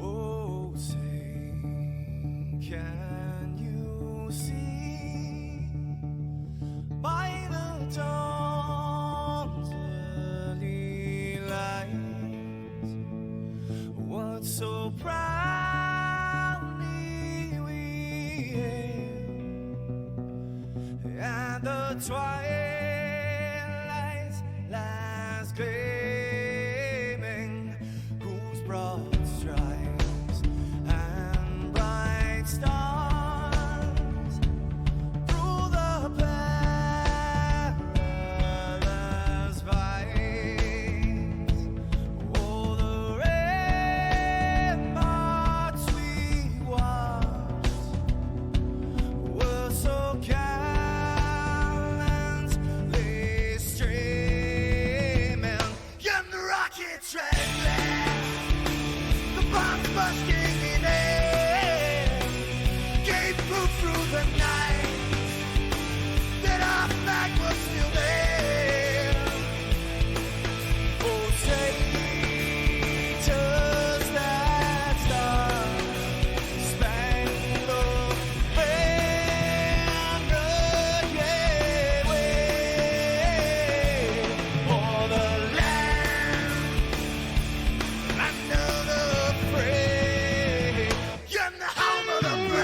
Oh, say, can you see by the dawn's early light what so proudly we hailed at the twilight's last gleaming, whose broad stripes and bright stars through the perilous fight, oh, the ramparts we watched were so gallantly streaming, and the rockets red, the bombs bursting in air, gave proof through the night that our flag was still there. Oh, say, does that star-spangled banner yet wave o'er the land under the fray, and the home of the brave?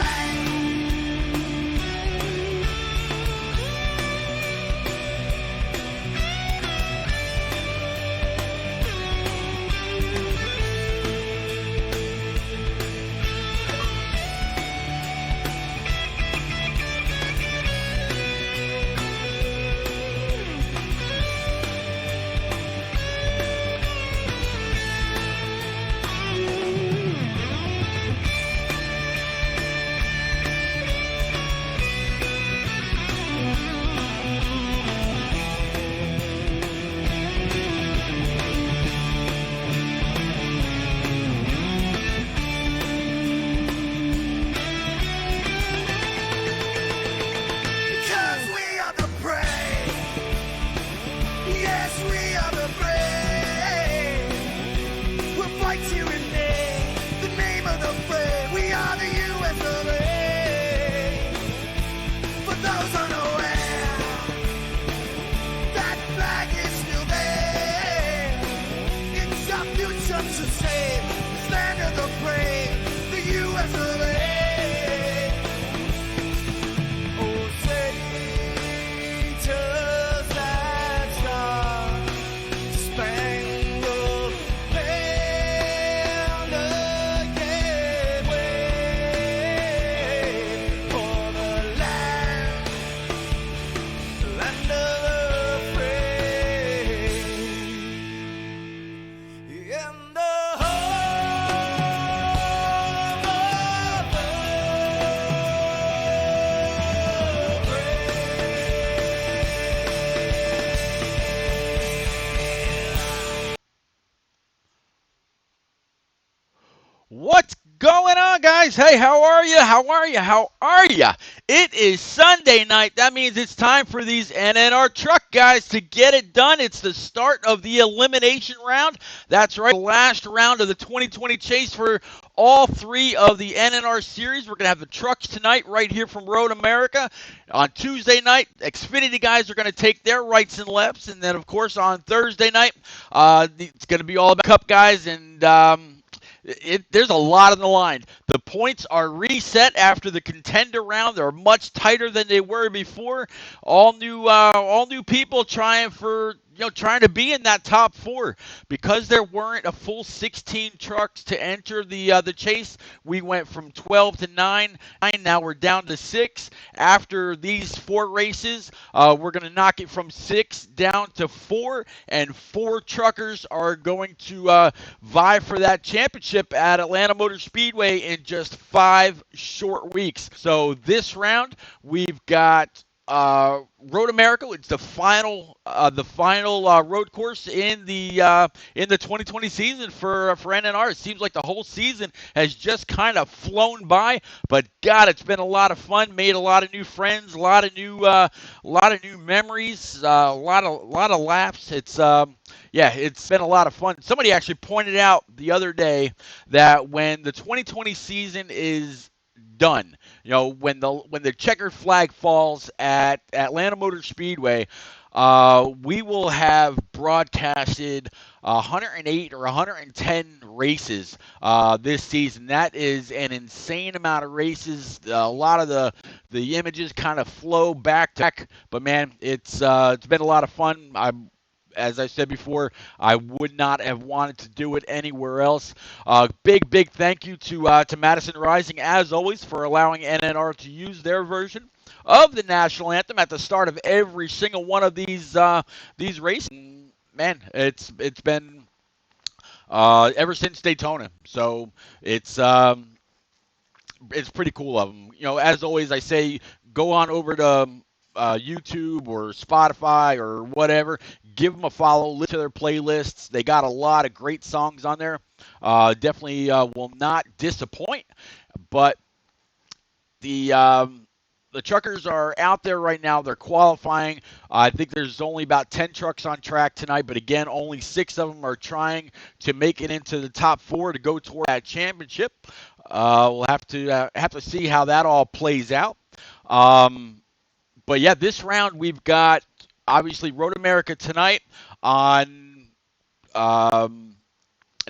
Because we are the brave. Yes, we are the brave. We'll fight to remain the name of the brave. We are the U.S. of A. For those unaware, that flag is still there. It's our future to save. This land of the brave, the U.S. of A. Oh, say, does that star-spangled banner yet wave o'er the land under the fray, in the home of the What's going on, guys? Hey, how are you? How are you? How are you? It is Sunday night. That means it's time for these NNR truck guys to get it done. It's the start of the elimination round. That's right, the last round of the 2020 chase for all three of the NNR series. We're going to have the trucks tonight right here from Road America. On Tuesday night, Xfinity guys are going to take their rights and lefts. And then, of course, on Thursday night, it's going to be all about Cup guys and there's a lot on the line. The points are reset after the contender round. They're much tighter than they were before. All new people trying to be in that top four. Because there weren't a full 16 trucks to enter the chase, we went from 12 to 9. Now we're down to 6. After these 4 races, we're going to knock it from 6 down to 4, and 4 truckers are going to vie for that championship at Atlanta Motor Speedway in just 5 short weeks. So this round, we've got Road America. It's the final road course in the 2020 season for NNR. It seems like the whole season has just kind of flown by, but God, it's been a lot of fun. Made a lot of new friends, a lot of new memories, a lot of laughs. Yeah, it's been a lot of fun. Somebody actually pointed out the other day that when the 2020 season is done, when the checkered flag falls at Atlanta Motor Speedway, we will have broadcasted 108 or 110 races this season. That is an insane amount of races. A lot of the images kind of flow back to back, but man, it's been a lot of fun. As I said before, I would not have wanted to do it anywhere else. Big thank you to Madison Rising, as always, for allowing NNR to use their version of the national anthem at the start of every single one of these races. Man, it's been ever since Daytona, so it's pretty cool of them. As always, I say go on over to YouTube or Spotify or whatever. Give them a follow. Listen to their playlists. They got a lot of great songs on there. Definitely will not disappoint. But the truckers are out there right now. They're qualifying. I think there's only about 10 trucks on track tonight, but again, only 6 of them are trying to make it into the top 4 to go toward that championship. We'll have to see how that all plays out. But yeah, this round we've got obviously Road America tonight. On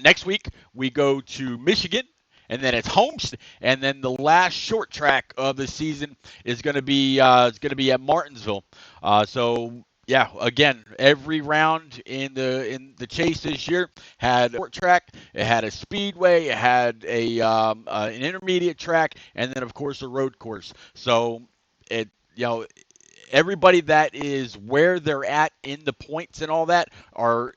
next week we go to Michigan, and then it's Homestead, and then the last short track of the season is going to be at Martinsville. So yeah, again, every round in the chase this year had a short track, it had a speedway, it had an intermediate track, and then of course a road course. So it everybody that is where they're at in the points and all that are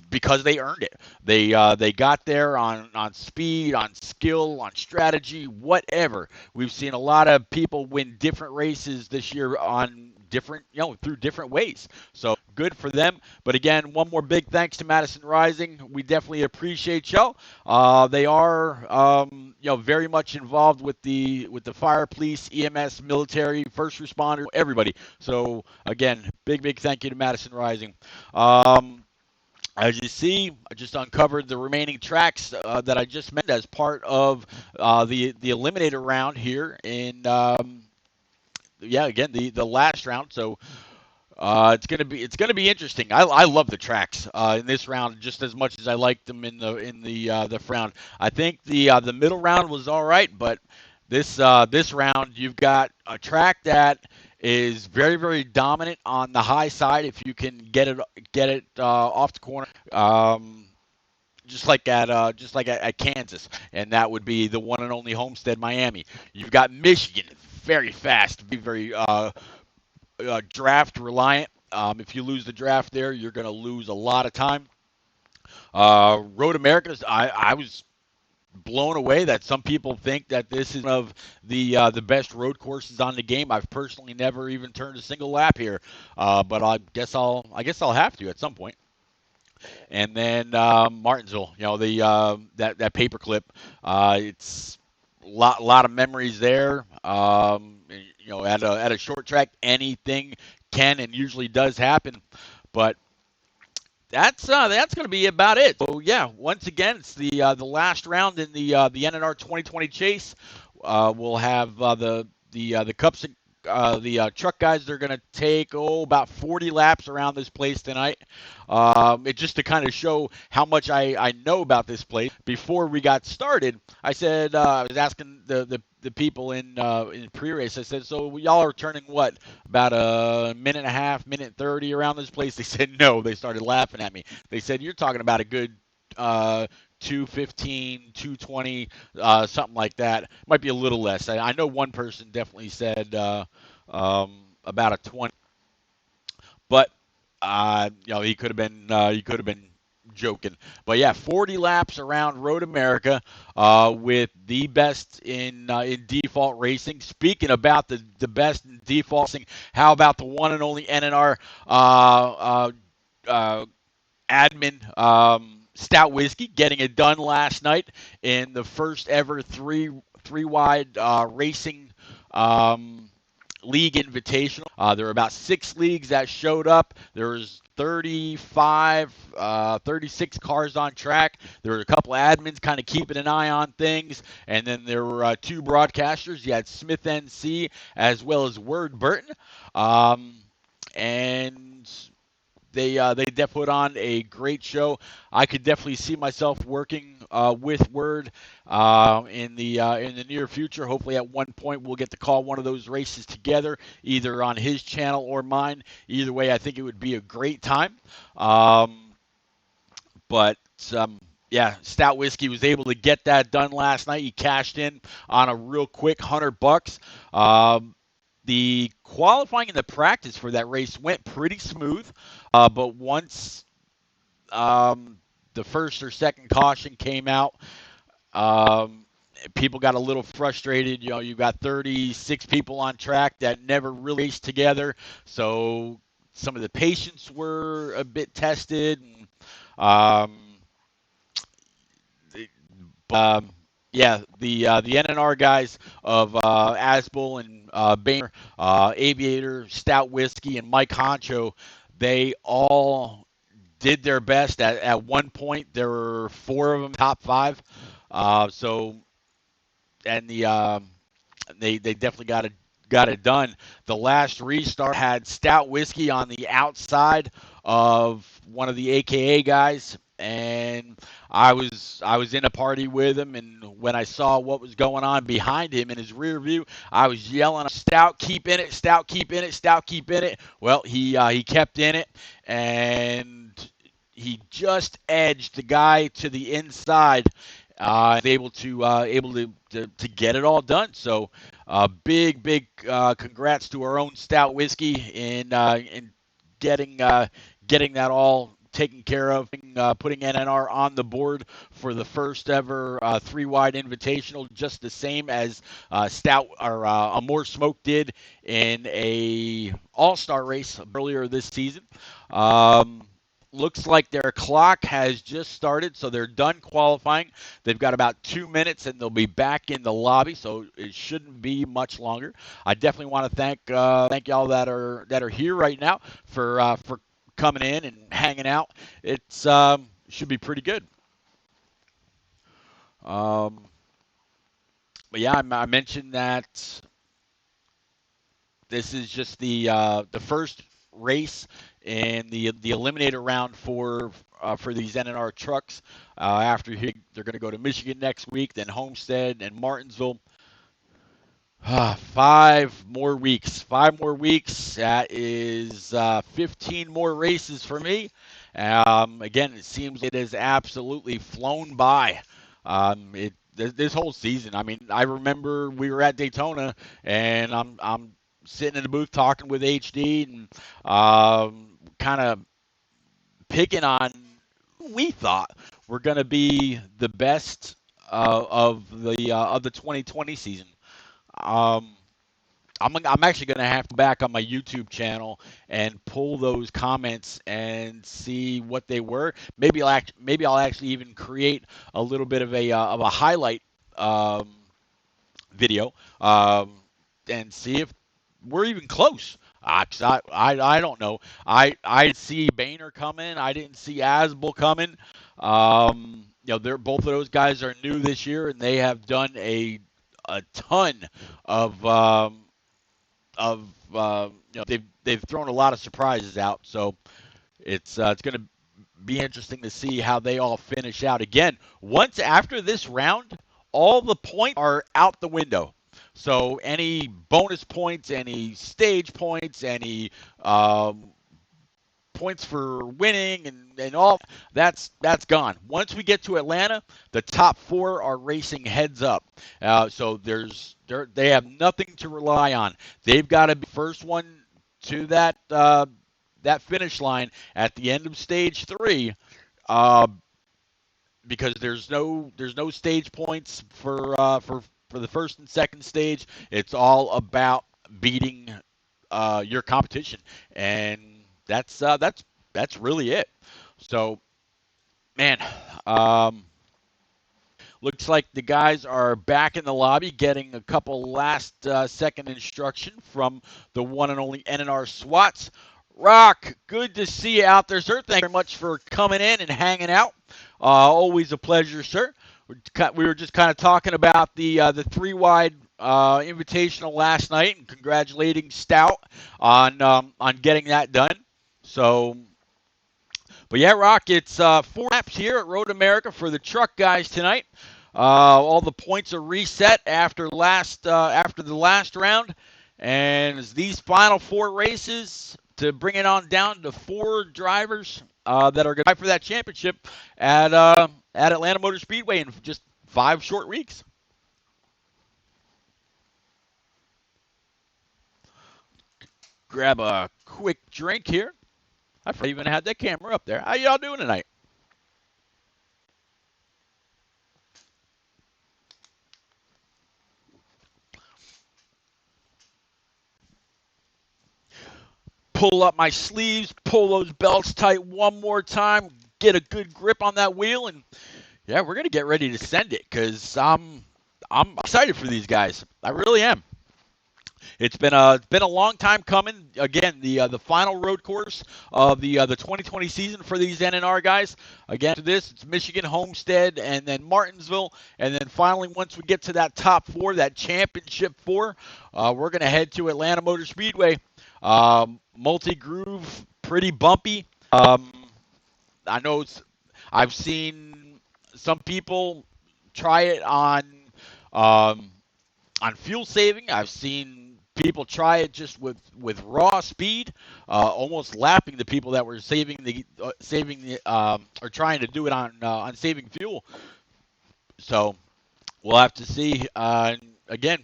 because they earned it. They got there on speed, on skill, on strategy, whatever. We've seen a lot of people win different races this year on different, through different ways. So good for them. But again, one more big thanks to Madison Rising. We definitely appreciate y'all. They are, very much involved with the fire, police, EMS, military, first responders, everybody. So again, big thank you to Madison Rising. As you see, I just uncovered the remaining tracks that I just mentioned as part of the eliminator round here in again the last round. So it's gonna be interesting. I love the tracks in this round just as much as I liked them in the round. I think the middle round was all right, but this round you've got a track that is very dominant on the high side if you can get it off the corner. Just like at Kansas, and that would be the one and only Homestead, Miami. You've got Michigan, very fast, very draft reliant. If you lose the draft there, you're going to lose a lot of time. Road Americas, I was blown away that some people think that this is one of the best road courses on the game. I've personally never even turned a single lap here, but I guess I'll have to at some point. And then Martinsville, that paperclip, it's a lot of memories there. At a short track, anything can and usually does happen, but that's going to be about it. So yeah, once again, it's the last round in the NNR 2020 chase. We'll have the cups. The truck guys, they're going to take about 40 laps around this place tonight. It just to kind of show how much I know about this place. Before we got started, I said I was asking the people in pre-race. I said, so y'all are turning what, about a minute and a half, minute 30 around this place? They said no. They started laughing at me. They said you're talking about a good 215, 220, something like that. Might be a little less. I know one person definitely said about a 20, but he could have been joking. But yeah, 40 laps around Road America with the best in default racing. Speaking about the best in default racing, how about the one and only NNR admin Stout Whiskey getting it done last night in the first ever three wide racing league invitational. There were about 6 leagues that showed up. There was 36 cars on track. There were a couple of admins kind of keeping an eye on things, and then there were 2 broadcasters. You had Smith NC as well as Word Burton, and they put on a great show. I could definitely see myself working with Word in the near future. Hopefully, at one point, we'll get to call one of those races together, either on his channel or mine. Either way, I think it would be a great time. But yeah, Stout Whiskey was able to get that done last night. He cashed in on a real quick $100. The qualifying and the practice for that race went pretty smooth, but once the first or second caution came out, people got a little frustrated. You know, you got 36 people on track that never really raced together, so some of the patience were a bit tested. And, um, yeah, the NNR guys of Asbel and Boehner, Aviator, Stout Whiskey, and Mike Honcho, they all did their best. At one point, there were 4 of them top 5. So, and they definitely got it done. The last restart had Stout Whiskey on the outside of one of the AKA guys, and I was in a party with him, and when I saw what was going on behind him in his rear view, I was yelling, "Stout, keep in it! Stout, keep in it! Stout, keep in it!" Well, he kept in it, and he just edged the guy to the inside. Able to get it all done. So, big congrats to our own Stout Whiskey in getting that all taken care of, putting NNR on the board for the first ever 3 wide invitational, just the same as Stout or Amore Smoke did in a All-Star race earlier this season. Looks like their clock has just started, so they're done qualifying. They've got about 2 minutes, and they'll be back in the lobby, so it shouldn't be much longer. I definitely want to thank y'all that are here right now for coming in and hanging out. It's should be pretty good. But yeah, I mentioned that this is just the first race in the eliminator round for these NNR trucks. After here, they're going to go to Michigan next week, then Homestead and Martinsville. 5 more weeks. 5 more weeks. That is 15 more races for me. Again, it seems it has absolutely flown by. This whole season. I mean, I remember we were at Daytona, and I'm sitting in the booth talking with HD and kind of picking on who we thought were going to be the best of the 2020 season. I'm actually going to have to go back on my YouTube channel and pull those comments and see what they were. Maybe I'll actually even create a little bit of a highlight video and see if we're even close. 'Cause I don't know. I see Boehner coming. I didn't see Asbel coming. They're both of those guys are new this year, and they have done a ton of they've thrown a lot of surprises out. So it's going to be interesting to see how they all finish out. Again, once after this round, all the points are out the window. So any bonus points, any stage points, any points for winning and all that's gone. Once we get to Atlanta, the top 4 are racing heads up. So they have nothing to rely on. They've got to be first one to that finish line at the end of stage 3. uh, because there's no stage points for the first and second stage. It's all about beating your competition, and that's really it. So, man, um, looks like the guys are back in the lobby getting a couple last second instruction from the one and only NNR SWATs. Rock, good to see you out there, sir. Thank you very much for coming in and hanging out. Always a pleasure, sir. We were just kind of talking about the three wide invitational last night, and congratulating Stout on getting that done. So, but yeah, Rock, it's 4 laps here at Road America for the truck guys tonight. All the points are reset after the last round, and it's these final 4 races to bring it on down to 4 drivers that are going to fight for that championship at Atlanta Motor Speedway in just 5 short weeks. Grab a quick drink here. I forgot even had that camera up there. How y'all doing tonight? Pull up my sleeves, pull those belts tight one more time, get a good grip on that wheel, and yeah, we're gonna get ready to send it because I'm excited for these guys. I really am. It's been a long time coming. Again, the final road course of the 2020 season for these NNR guys. Again, to this, it's Michigan, Homestead, and then Martinsville, and then finally, once we get to that top 4, that championship 4, we're gonna head to Atlanta Motor Speedway. Multi-groove, pretty bumpy. I know I've seen some people try it um, on fuel saving. I've seen people try it just with raw speed, almost lapping the people that were or trying to do it on saving fuel. So we'll have to see. Again,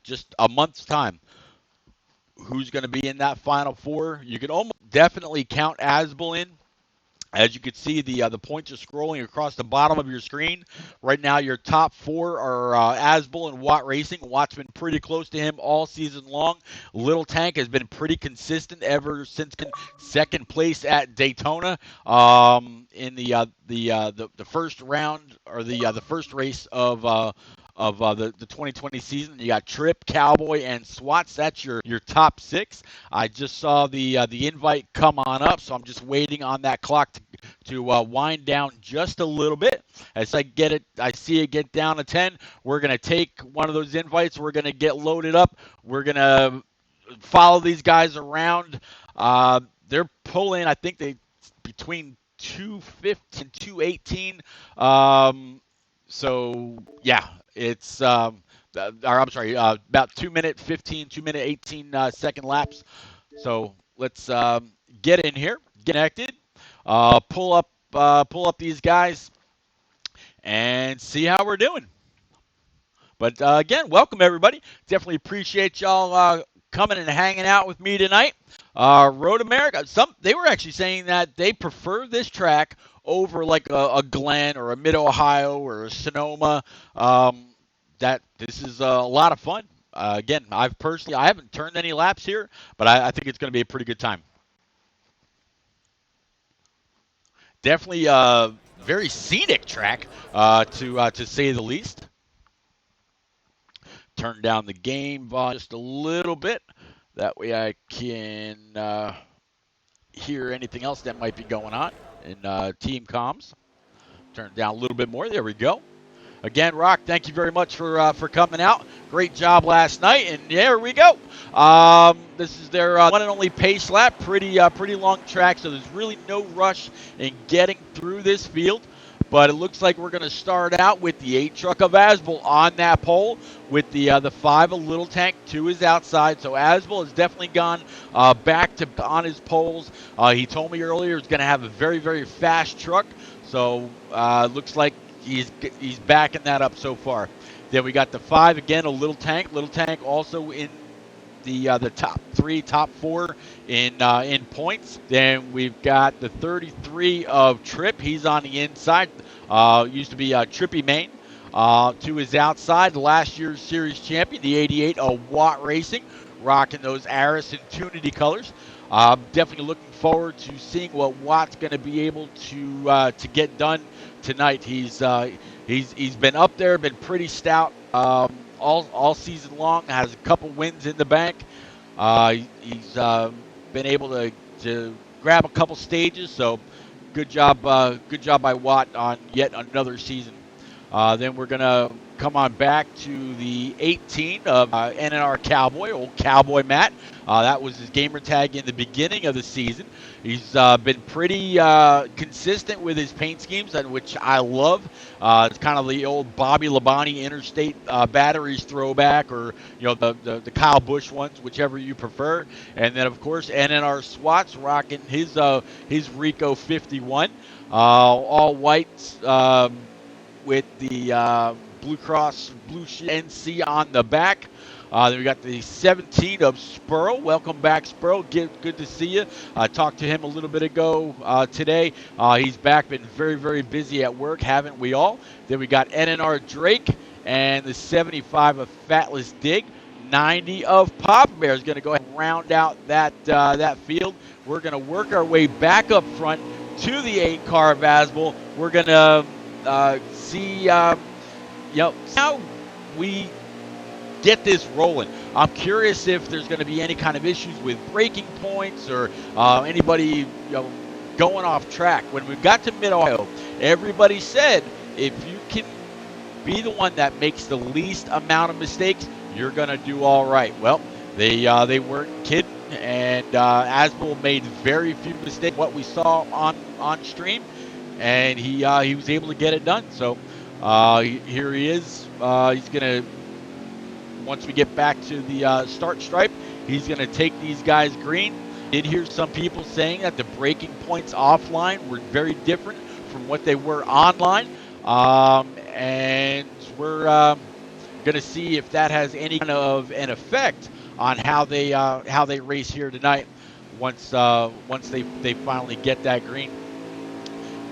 just a month's time. Who's going to be in that final 4? You can almost definitely count Asbel in. As you can see, the points are scrolling across the bottom of your screen. Right now, your top 4 are Asbel and Watt Racing. Watt's been pretty close to him all season long. Little Tank has been pretty consistent ever since second place at Daytona in the first round or the first race of the 2020 season. You got Trip, Cowboy, and Swats. That's your top 6. I just saw the invite come on up, so I'm just waiting on that clock to wind down just a little bit. As I see it get down to 10. We're gonna take one of those invites. We're gonna get loaded up. We're gonna follow these guys around. They're pulling. I think they between 250 and 218. So yeah, it's I'm sorry, about 2-minute 15, 2-minute 18 second laps. So let's get in here, get connected, pull up these guys, and see how we're doing. But again, welcome everybody. Definitely appreciate y'all coming and hanging out with me tonight. Road America. They were actually saying that they prefer this track over like a Glen or a Mid Ohio or a Sonoma. That this is a lot of fun. Again, I haven't turned any laps here, but I think it's going to be a pretty good time. Definitely a very scenic track, to say the least. Turn down the game volume just a little bit. That way I can hear anything else that might be going on in team comms. Turn it down a little bit more. There we go. Again, Rock, thank you very much for coming out. Great job last night, and there we go. This is their one and only pace lap. Pretty long track, so there's really no rush in getting through this field. But it looks like we're going to start out with the 8 truck of Asbel on that pole, with the 5 of Little Tank to his outside. So Asbel has definitely gone back to on his poles. He told me earlier he's going to have a very, very fast truck. So looks like he's backing that up so far. Then we got the 5 again, a Little Tank. Little Tank also in the top three, top four in points. Then we've got the 33 of Tripp. He's on the inside. Used to be Trippy Main. To his outside, last year's series champion, the 88 of Watt Racing, rocking those Aris and Tunity colors. Definitely looking forward to seeing what Watt's going to be able to get done tonight. He's been up there, been pretty stout all season long. Has a couple wins in the bank. He's been able to grab a couple stages. So good job by Watt on yet another season. Then we're going to come on back to the 18 of NNR Cowboy, old Cowboy Matt. That was his gamer tag in the beginning of the season. He's been pretty consistent with his paint schemes, which I love. It's kind of the old Bobby Labonte Interstate Batteries throwback, or the Kyle Busch ones, whichever you prefer. And then of course NNR Swats rocking his Rico 51, all whites. With the Blue Cross Blue Shield NC on the back. Then we got the 17 of Spurl. Welcome back, Spurl. Good to see you. I talked to him a little bit ago today. He's back, been very, very busy at work, haven't we all? Then we got NNR Drake and the 75 of Fatless Dig. 90 of Papa Bear is going to go ahead and round out that field. We're going to work our way back up front to the 8 car of Asbel. We're going to see how we get this rolling. I'm curious if there's going to be any kind of issues with braking points or anybody going off track. When we got to Mid-Ohio, everybody said if you can be the one that makes the least amount of mistakes, you're going to do all right. Well, they weren't kidding, and Asbel made very few mistakes. What we saw on stream, and he was able to get it done. So here he is. He's going to, once we get back to the start stripe, he's going to take these guys green. Did hear some people saying that the braking points offline were very different from what they were online. And we're going to see if that has any kind of an effect on how they race here tonight once they finally get that green.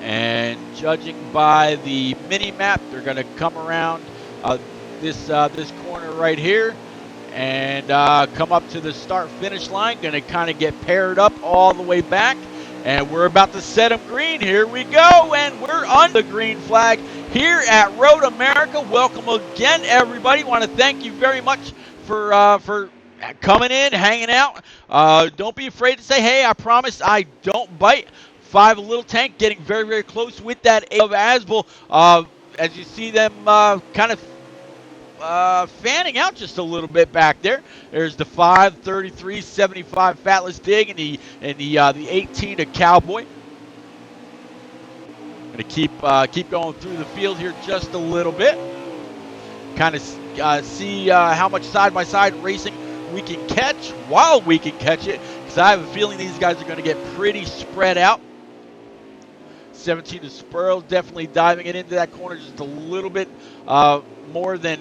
And judging by the mini map, they're going to come around this corner right here and come up to the start finish line. Going to kind of get paired up all the way back, and we're about to set them green. Here we go, and we're on the green flag here at Road America. Welcome again, everybody. Want to thank you very much for coming in, hanging out. Don't be afraid to say, hey, I promise I don't bite. 5 Little Tank getting very, very close with that 8 of Asbel. As you see them kind of fanning out just a little bit back there. There's the 5, 33, 75 Fatless Dig and the 18 of Cowboy. Going to keep going through the field here just a little bit. Kind of see how much side-by-side racing we can catch while we can catch it, because I have a feeling these guys are going to get pretty spread out. 17 to Spurl, definitely diving it into that corner just a little bit more than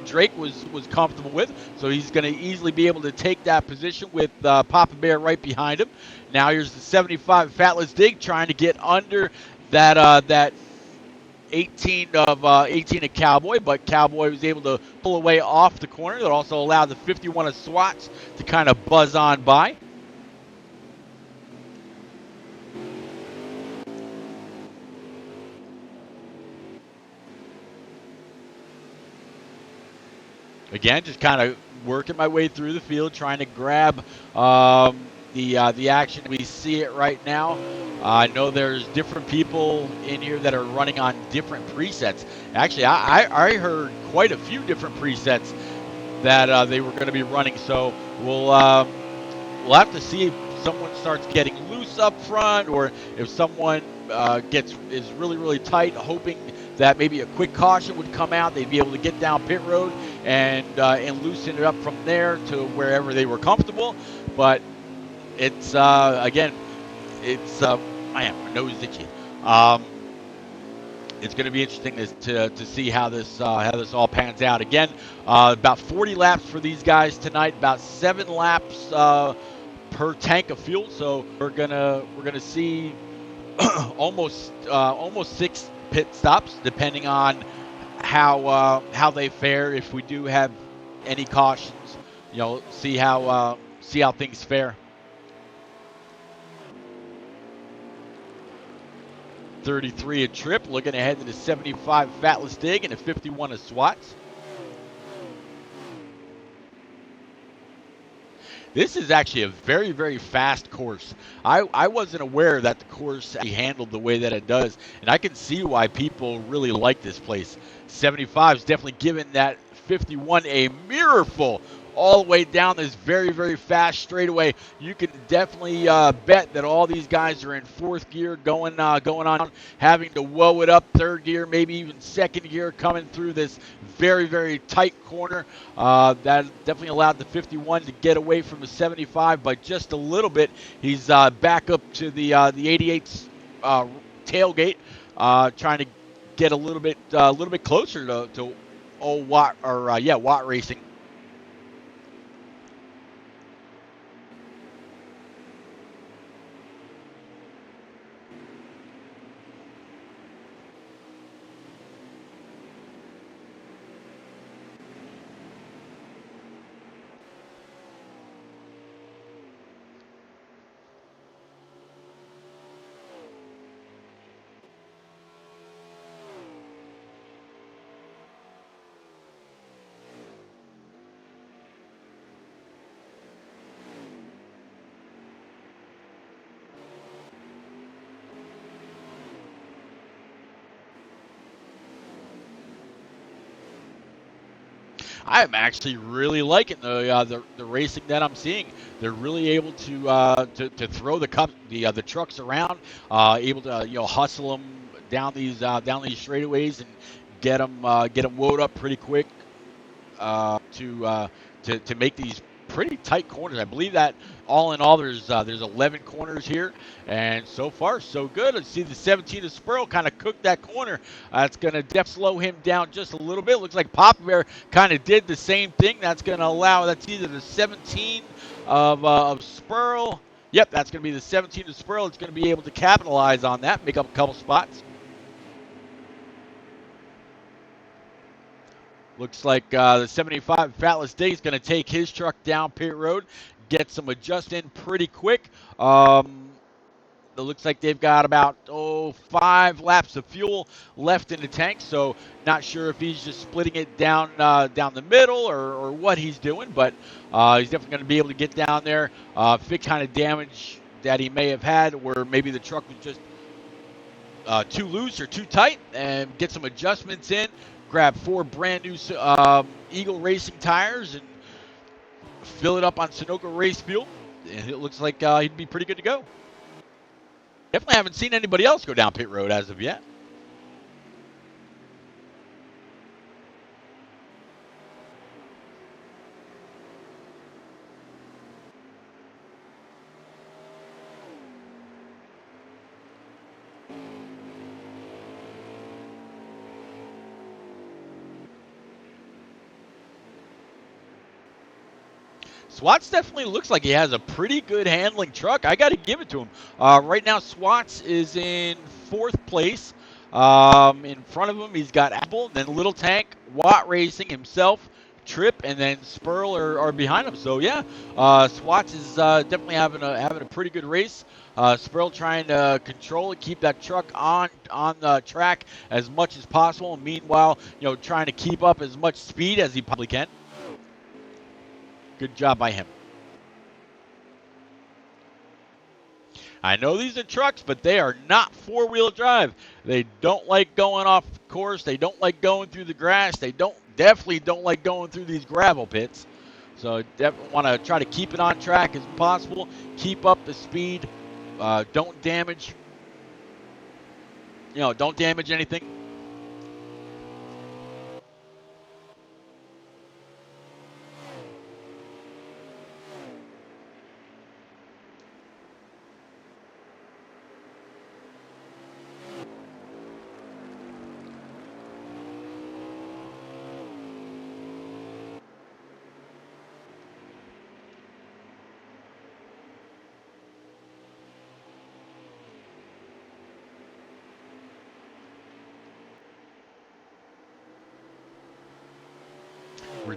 Drake was comfortable with. So he's going to easily be able to take that position with Papa Bear right behind him. Now here's the 75 Fatless Dig trying to get under that 18 of Cowboy, but Cowboy was able to pull away off the corner. That also allowed the 51 of Swats to kind of buzz on by. Again, just kind of working my way through the field, trying to grab the action. We see it right now. I know there's different people in here that are running on different presets. Actually, I heard quite a few different presets that they were going to be running. So we'll have to see if someone starts getting loose up front, or if someone is really, really tight, hoping that maybe a quick caution would come out. They'd be able to get down pit road and loosen it up from there to wherever they were comfortable. But it's again, it's my nose itchy. It's going to be interesting to see how this all pans out. Again, about 40 laps for these guys tonight. About 7 laps per tank of fuel. So we're gonna see almost 6 pit stops, depending on how they fare. If we do have any cautions, see how things fare. 33 a Trip, looking ahead to the 75 Fatless Dig and a 51 of Swats. This is actually a very, very fast course. I wasn't aware that the course handled the way that it does, and I can see why people really like this place. 75 is definitely giving that 51 a mirrorful all the way down this very, very fast straightaway. You can definitely bet that all these guys are in fourth gear going on, having to whoa it up third gear, maybe even second gear coming through this very, very tight corner. That definitely allowed the 51 to get away from the 75 by just a little bit. He's back up to the 88's tailgate, trying to get a little bit closer to old Watt Watt Racing. I'm actually really liking the racing that I'm seeing. They're really able to throw the trucks around, able to hustle them down these straightaways and get them woed up pretty quick to make these pretty tight corners. I believe that all in all, there's 11 corners here, and so far so good. Let's see the 17 of Spurl kind of cook that corner. That's going to slow him down just a little bit. Looks like Papa Bear kind of did the same thing. That's going to allow. That's either the 17 of Spurl. Yep, that's going to be the 17 of Spurl. It's going to be able to capitalize on that, make up a couple spots. Looks like the 75 Fatless Day is going to take his truck down pit road, get some adjust in pretty quick. It looks like they've got about 5 laps of fuel left in the tank, so not sure if he's just splitting it down the middle or what he's doing, but he's definitely going to be able to get down there, fix kind of damage that he may have had, where maybe the truck was just too loose or too tight, and get some adjustments in. Grab 4 brand new Eagle Racing tires and fill it up on Sunoco race fuel, and it looks like he'd be pretty good to go. Definitely haven't seen anybody else go down pit road as of yet. Swats definitely looks like he has a pretty good handling truck. I got to give it to him. Right now, Swats is in 4th place. In front of him, he's got Apple, then Little Tank, Watt Racing himself, Trip, and then Spurl are behind him. So yeah, Swats is definitely having a pretty good race. Spurl trying to control it, keep that truck on the track as much as possible. And meanwhile, trying to keep up as much speed as he probably can. Good job by him. I know these are trucks, but they are not 4-wheel drive. They don't like going off course. They don't like going through the grass. They definitely don't like going through these gravel pits. So definitely want to try to keep it on track as possible. Keep up the speed. Don't damage. Don't damage anything.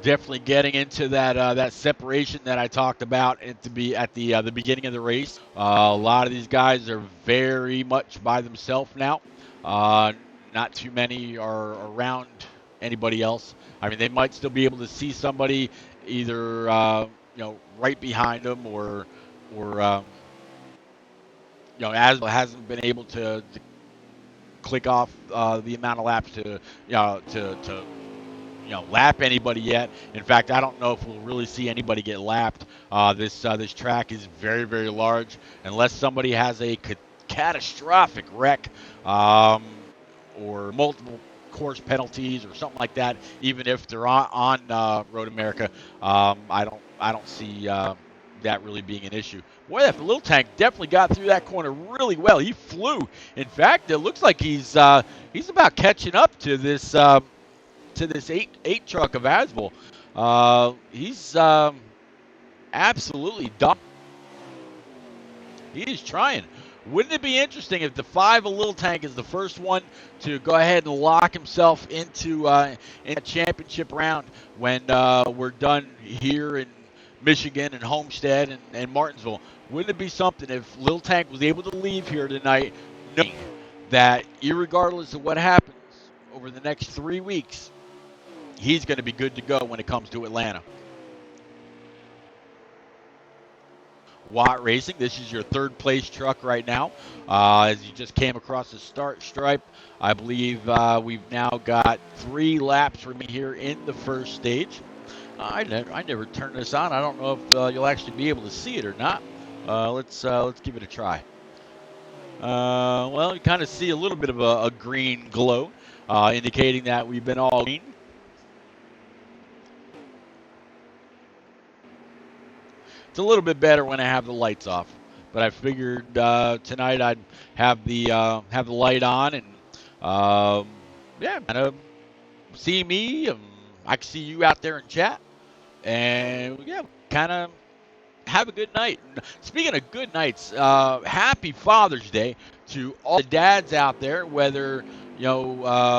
definitely getting into that separation that I talked about at the beginning of the race. A lot of these guys are very much by themselves now. Uh, Not too many are around anybody else. I mean, they might still be able to see somebody either right behind them or as hasn't been able to click off the amount of laps to lap anybody yet. In fact, I don't know if we'll really see anybody get lapped. This track is very, very large. Unless somebody has a catastrophic wreck um, or multiple course penalties or something like that, even if they're on Road America, I don't see that really being an issue. Boy, that little tank definitely got through that corner really well. He flew. In fact, it looks like he's about catching up to this eight truck of Asville. He's absolutely dumb. He is trying. Wouldn't it be interesting if the 5 of Little Tank is the first one to go ahead and lock himself into in a championship round when we're done here in Michigan and Homestead and Martinsville? Wouldn't it be something if Little Tank was able to leave here tonight knowing that irregardless of what happens over the next 3 weeks, he's going to be good to go when it comes to Atlanta. Watt Racing, this is your third place truck right now. As you just came across the start stripe, I believe we've now got 3 laps remaining here in the first stage. I never turned this on. I don't know if you'll actually be able to see it or not. Let's give it a try. Well, you kind of see a little bit of a green glow, indicating that we've been all green. It's a little bit better when I have the lights off, but I figured tonight I'd have the light on and kind of see me. I can see you out there in chat, and kind of have a good night. Speaking of good nights, happy Father's Day to all the dads out there. Whether you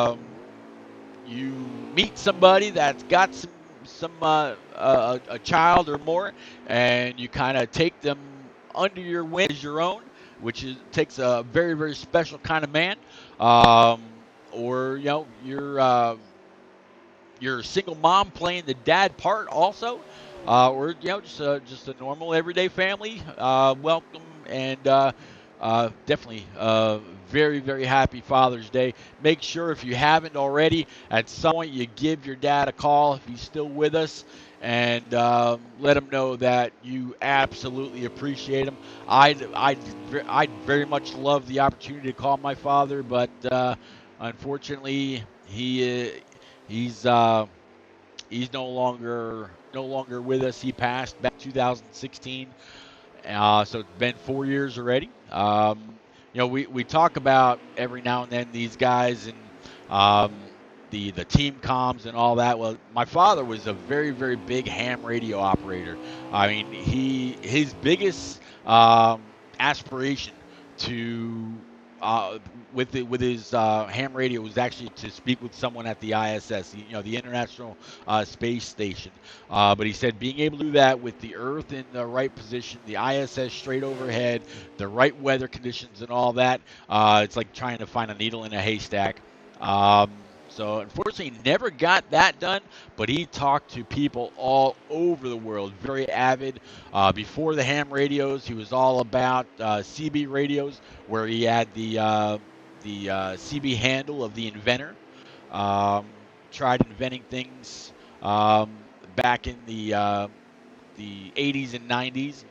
meet somebody that's got a child or more, and you kind of take them under your wing as your own, takes a very, very special kind of man. Or you're a single mom playing the dad part also, or just a normal everyday family. Welcome, and definitely very, very happy Father's Day. Make sure, if you haven't already, at some point you give your dad a call if he's still with us, and let him know that you absolutely appreciate him. I'd very much love the opportunity to call my father, but unfortunately he's no longer with us. He passed back 2016. So it's been 4 years already. We talk about every now and then these guys and the team comms and all that. Well, my father was a very, very big ham radio operator. I mean, his biggest aspiration to with his ham radio was actually to speak with someone at the ISS, the International Space Station. But he said being able to do that with the Earth in the right position, the ISS straight overhead, the right weather conditions, and all that, it's like trying to find a needle in a haystack. So unfortunately, he never got that done, but he talked to people all over the world, very avid. Before the ham radios, he was all about CB radios, where he had the CB handle of the inventor. Tried inventing things back in the 80s and 90s.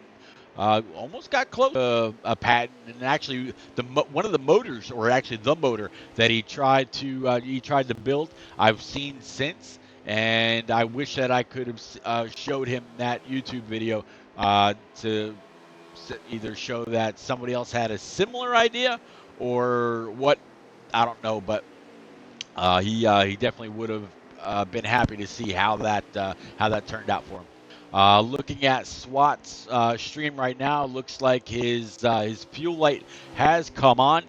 Almost got close to a patent, and actually one of the motors, or actually the motor that he tried to build, I've seen since, and I wish that I could have showed him that YouTube video to either show that somebody else had a similar idea or what, I don't know, but he definitely would have been happy to see how that turned out for him. Looking at SWAT's stream right now, looks like his fuel light has come on.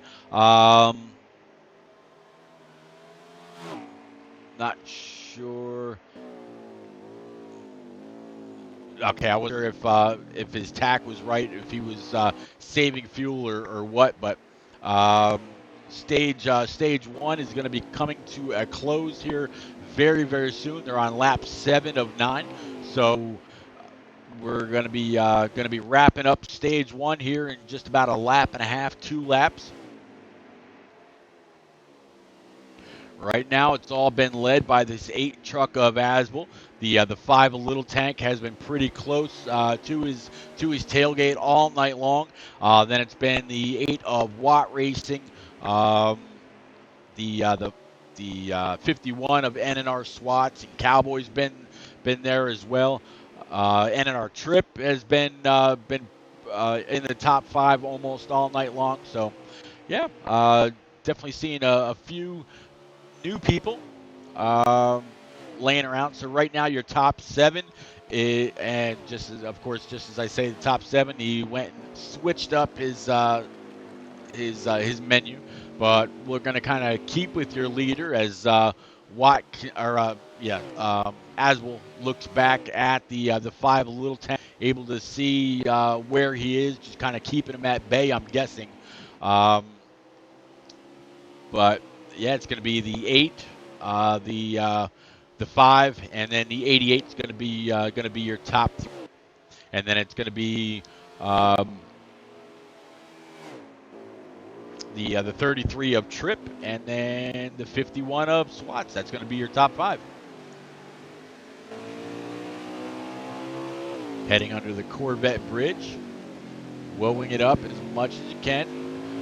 Not sure. Okay, I wasn't sure if his tack was right, if he was saving fuel or what, but um, stage one is going to be coming to a close here very very soon. They're on lap 7 of 9, so we're going to be wrapping up stage one here in just about a lap and a half, 2 laps. Right now, it's all been led by this 8 truck of Asbel. The 5 of Little Tank has been pretty close to his tailgate all night long. Then it's been the 8 of Watt Racing, um, the uh, the the 51 of NNR Swats and Cowboys been there as well. NNR Trip has been in the top 5 almost all night long. So yeah, definitely seeing a few new people um, laying around. So right now, your top 7, and just as, of course, just as I say, the top 7, he went and switched up his menu. But we're going to kind of keep with your leader as Watt or Aswell looks back at the 5 a little tank, able to see where he is, just kind of keeping him at bay. I'm guessing. Um, but yeah, it's going to be the 8, the 5, and then the 88 is going to be your top 3. And then it's going to be um, the 33 of Trip, and then the 51 of Swats. That's going to be your top 5. Heading under the Corvette Bridge, woeing it up as much as you can.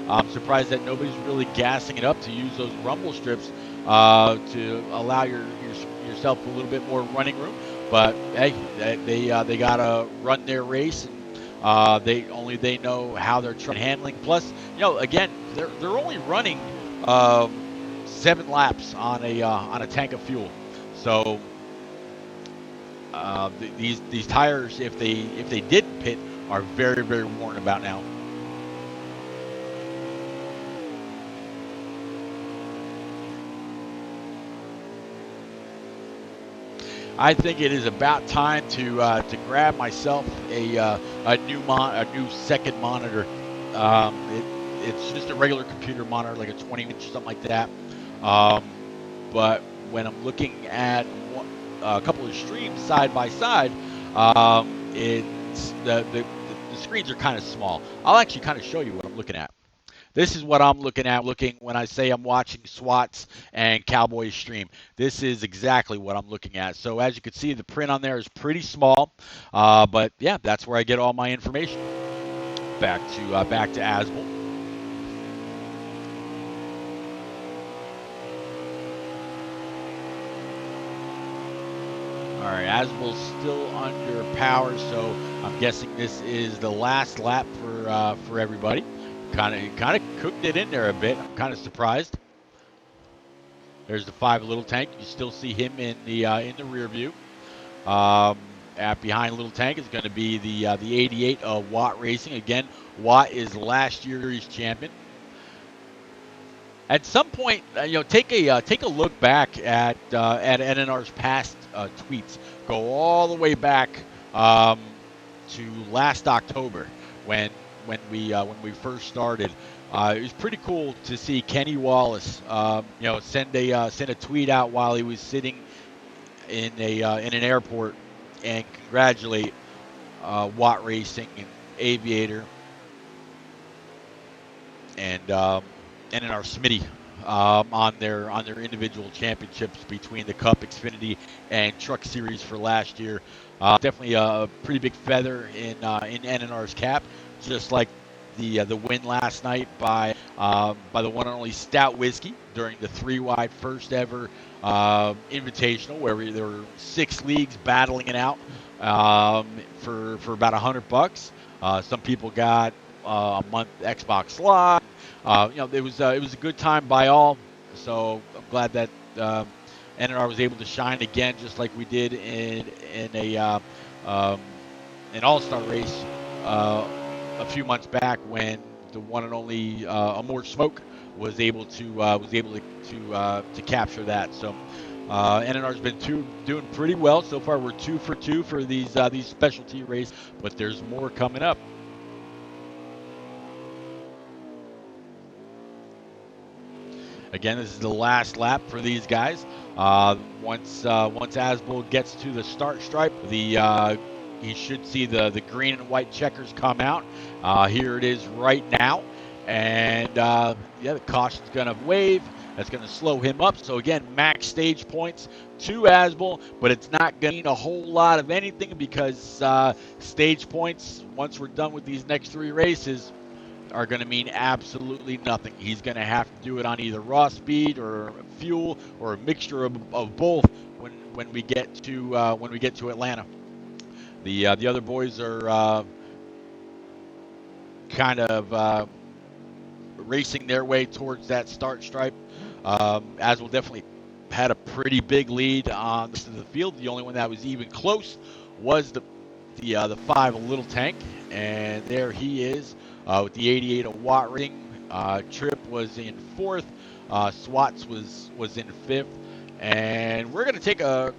I'm surprised that nobody's really gassing it up to use those rumble strips to allow yourself a little bit more running room. But hey, they gotta run their race, and they know how they're handling. Plus, again, they're only running 7 laps on a tank of fuel. So these tires, if they didn't pit, are very very worn about now. I think it is about time to grab myself a new second monitor. It's just a regular computer monitor, like a 20-inch, something like that. Um, but when I'm looking at a couple of streams side by side, it's the screens are kind of small. I'll actually kind of show you what I'm looking at. This is what I'm looking at when I say I'm watching SWATs and Cowboys stream. This is exactly what I'm looking at. So as you can see, the print on there is pretty small, but yeah, that's where I get all my information. Back to Asbel. All right, Asbel's still under power, so I'm guessing this is the last lap for everybody. Kind of cooked it in there a bit. I'm kind of surprised. There's the 5 Little Tank. You still see him in the rear view. Behind Little Tank is going to be the 88 of Watt Racing. Again, Watt is last year's champion. At some point, take a look back at NNR's past tweets. Go all the way back to last October when we first started. It was pretty cool to see Kenny Wallace, send a tweet out while he was sitting in an airport and congratulate Watt Racing and Aviator and NNR Smitty on their individual championships between the Cup, Xfinity, and Truck Series for last year. Definitely a pretty big feather in NNR's cap, just like the win last night by the one and only Stout Whiskey during the 3-wide first ever invitational, where there were 6 leagues battling it out for about $100. Some people got a month Xbox Live. It was a good time by all. So I'm glad that NNR was able to shine again, just like we did in an All-Star race a few months back when the one and only Amore Smoke was able to capture that. So NNR's been doing pretty well so far. We're 2 for 2 for these specialty races, but there's more coming up. Again, this is the last lap for these guys. Once Asbel gets to the start stripe, he should see the green and white checkers come out. Here it is right now, and yeah, the caution's gonna wave. That's going to slow him up. So again, max stage points to Asbel, but it's not going to mean a whole lot of anything because stage points, once we're done with these next 3 races, are going to mean absolutely nothing. He's going to have to do it on either raw speed or fuel or a mixture of both when we get to Atlanta. The other boys are kind of racing their way towards that start stripe. Aswell definitely had a pretty big lead on the field. The only one that was even close was the 5 Little Tank, and there he is with the 88 Watt ring. Tripp was in 4th. Swats was in 5th, and we're gonna take a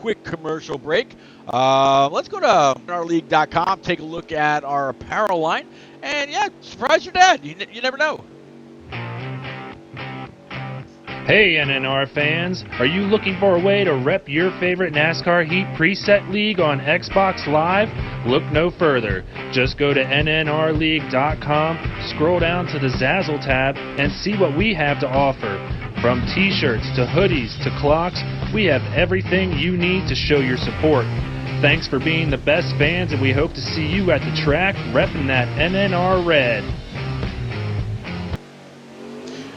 quick commercial break. Let's go to NNRleague.com, take a look at our apparel line, and yeah, surprise your dad. You never know. Hey NNR fans, are you looking for a way to rep your favorite NASCAR Heat preset league on Xbox Live? Look no further. Just go to NNRleague.com, scroll down to the Zazzle tab, and see what we have to offer. From t-shirts to hoodies to clocks, we have everything you need to show your support. Thanks for being the best fans, and we hope to see you at the track repping that NNR red.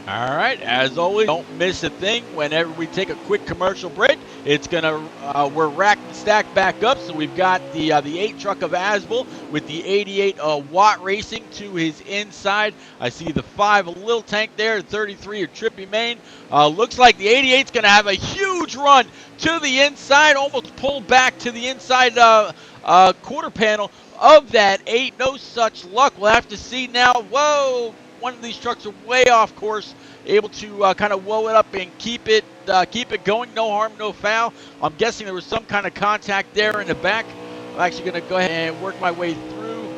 All right, as always, don't miss a thing whenever we take a quick commercial break. It's we're racked and stacked back up, so we've got the 8 truck of Asbel with the 88 Watt racing to his inside. I see the 5 Little Tank there, 33 of Trippy Main. Looks like the 88's going to have a huge run to the inside, almost pulled back to the inside quarter panel of that 8. No such luck. We'll have to see now. Whoa! One of these trucks are way off course, able to kind of whoa it up and keep it going. No harm, no foul. I'm guessing there was some kind of contact there in the back. I'm actually going to go ahead and work my way through.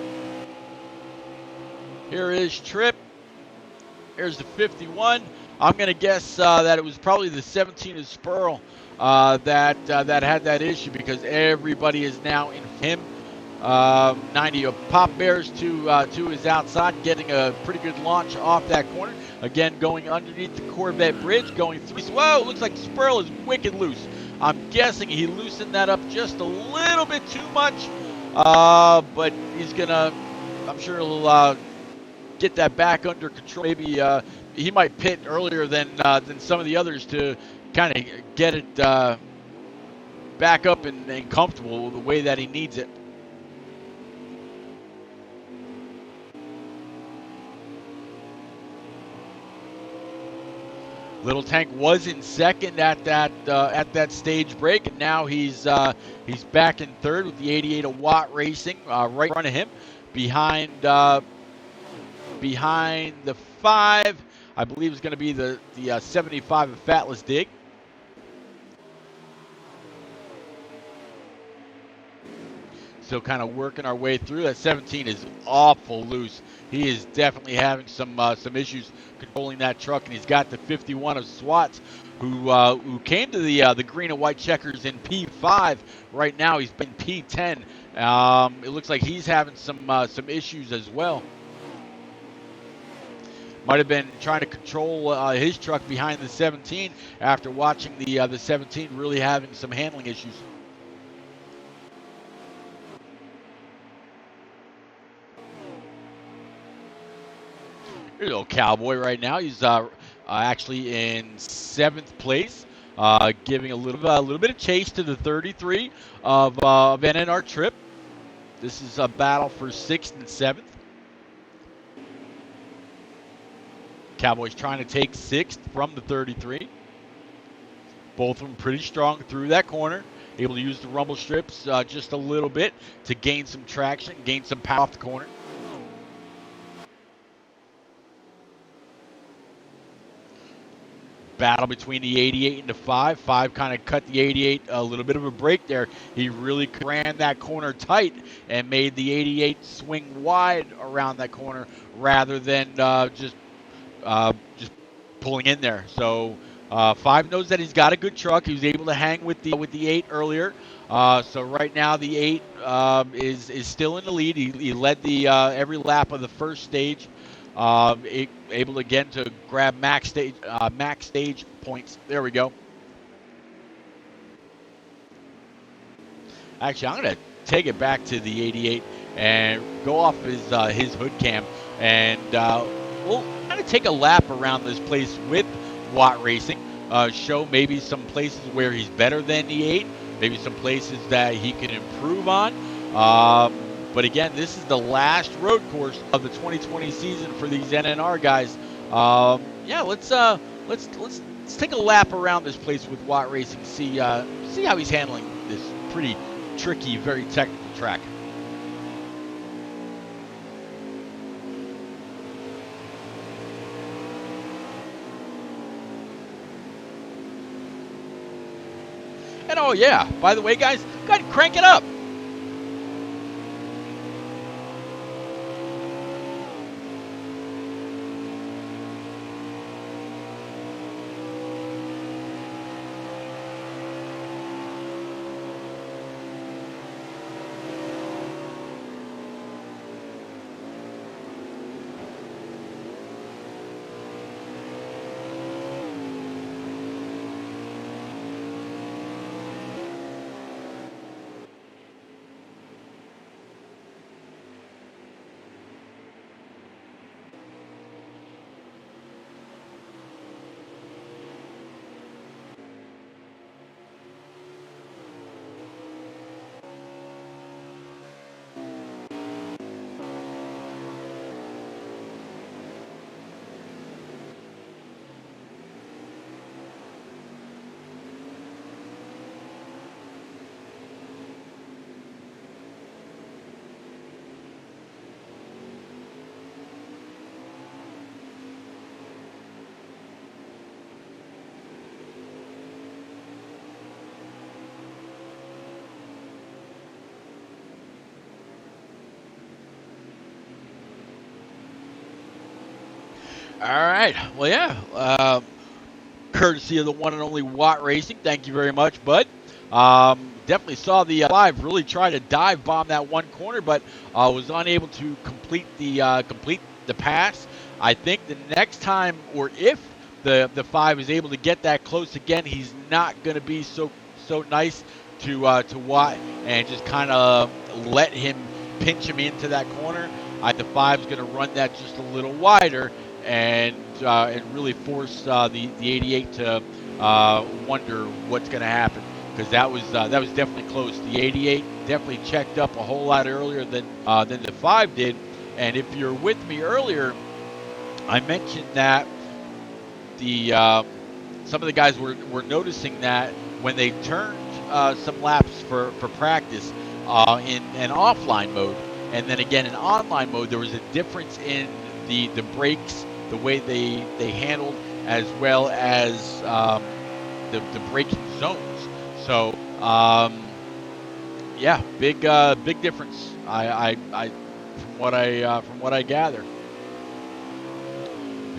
Here is Tripp. Here's the 51. I'm going to guess that it was probably the 17 of Spurl that had that issue because everybody is now in him. 90 of Pop Bears to his outside, getting a pretty good launch off that corner. Again, going underneath the Corvette bridge, going through. Whoa, looks like Spurl is wicked loose. I'm guessing he loosened that up just a little bit too much, but he's gonna, I'm sure he'll get that back under control. Maybe he might pit earlier than some of the others to kind of get it back up and comfortable the way that he needs it. Little Tank was in second at that stage break, and now he's back in third with the 88 Watt Racing right in front of him, behind the 5. I believe is going to be the 75 of Fatless Dig. Still kind of working our way through. That 17 is awful loose. He is definitely having some issues controlling that truck, and he's got the 51 of Swats, who came to the green and white checkers in P5. Right now, he's been P10. It looks like he's having some issues as well. Might have been trying to control his truck behind the 17 after watching the 17 really having some handling issues. Here's a little Cowboy right now. He's actually in 7th place, giving a little bit of chase to the 33 of NNR Tripp. This is a battle for 6th and 7th. Cowboys trying to take 6th from the 33. Both of them pretty strong through that corner. Able to use the rumble strips just a little bit to gain some traction, gain some power off the corner. battle between the 88 and the 5. 5 kind of cut the 88 a little bit of a break there. He really ran that corner tight and made the 88 swing wide around that corner rather than just pulling in there. So 5 knows that he's got a good truck. He was able to hang with the 8 earlier. So right now the 8 is still in the lead. He led the every lap of the first stage. Able again to grab max stage points. There we go. Actually, I'm gonna take it back to the 88 and go off his hood cam, and we'll kind of take a lap around this place with Watt Racing. Show maybe some places where he's better than the 8, maybe some places that he can improve on. But again, this is the last road course of the 2020 season for these NNR guys. Yeah, let's take a lap around this place with Watt Racing. See how he's handling this pretty tricky, very technical track. And oh yeah, by the way, guys, go ahead and crank it up. All right. Well, yeah. Courtesy of the one and only Watt Racing. Thank you very much, bud. Definitely saw the 5 really try to dive bomb that one corner, but was unable to complete the pass. I think the next time, or if the 5 is able to get that close again, he's not going to be so nice to Watt and just kind of let him pinch him into that corner. The 5's going to run that just a little wider and really force the 88 to wonder what's going to happen, because that was definitely close. The 88 definitely checked up a whole lot earlier than the 5 did. And if you're with me earlier, I mentioned that the some of the guys were noticing that when they turned some laps for practice in an offline mode, and then again in online mode, there was a difference in the brakes, the way they handled, as well as the braking zones. So yeah, big difference. I from what I gather,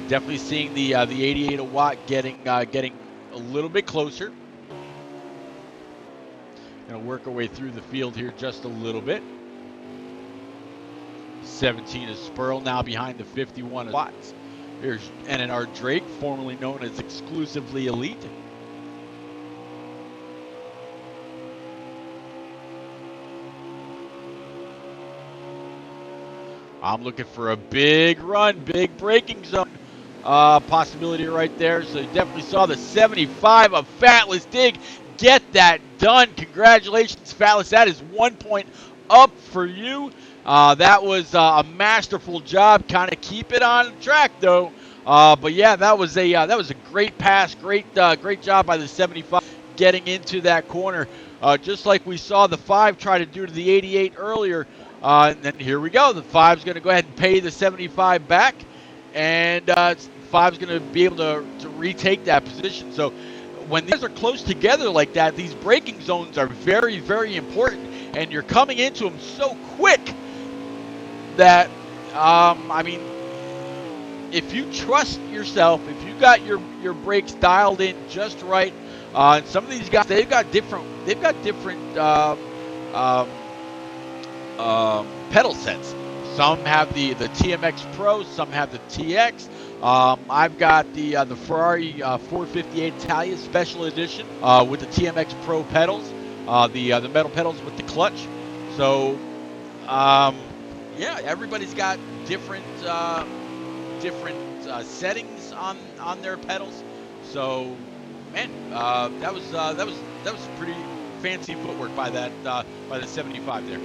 definitely seeing the 88 of Watt getting a little bit closer. Gonna work our way through the field here just a little bit. 17 is Spurl, now behind the 51 of Watts. Here's NNR Drake, formerly known as Exclusively Elite. I'm looking for a big run, big braking zone possibility right there. So you definitely saw the 75 of Fatless Dig get that done. Congratulations, Fatless. That is 1 point up for you. That was a masterful job. Kind of keep it on track though. But yeah, that was a great pass. Great job by the 75 getting into that corner. Just like we saw the 5 try to do to the 88 earlier. And then here we go. The 5's going to go ahead and pay the 75 back. And 5 is going to be able to retake that position. So when these are close together like that, these braking zones are very, very important, and you're coming into them so quick that, I mean, if you trust yourself, if you got your brakes dialed in just right, and some of these guys they've got different pedal sets. Some have the TMX Pro, some have the TX. I've got the Ferrari 458 Italia Special Edition with the TMX Pro pedals, the metal pedals with the clutch. So yeah, everybody's got different settings on their pedals. So man, that was pretty fancy footwork by the 75 there.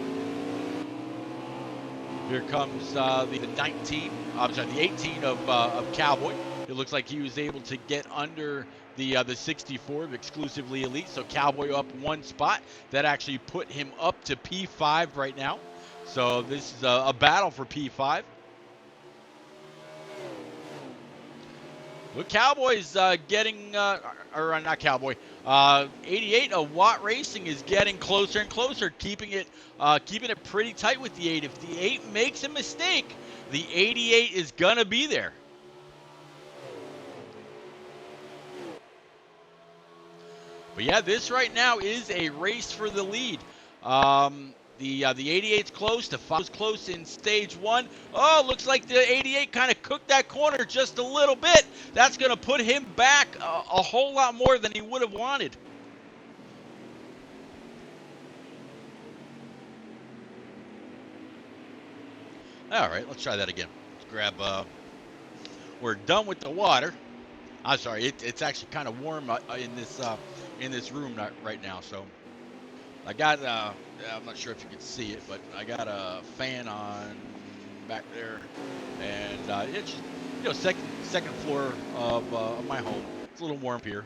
Here comes the 19. I'm sorry, the 18 of Cowboy. It looks like he was able to get under the 64 of Exclusively Elite. So Cowboy up one spot. That actually put him up to P5 right now. So this is a battle for P5. Look, Cowboy's getting, or not Cowboy, 88 of Watt Racing is getting closer and closer, keeping it pretty tight with the 8. If the 8 makes a mistake, the 88 is gonna be there. But yeah, this right now is a race for the lead. The 88's close. The 5's close in stage 1. Oh, looks like the 88 kind of cooked that corner just a little bit. That's going to put him back a whole lot more than he would have wanted. All right, let's try that again. Let's grab. We're done with the water. I'm sorry, it's actually kind of warm in this room right now, so. I got, I'm not sure if you can see it, but I got a fan on back there, and it's just, second floor of my home. It's a little warm here.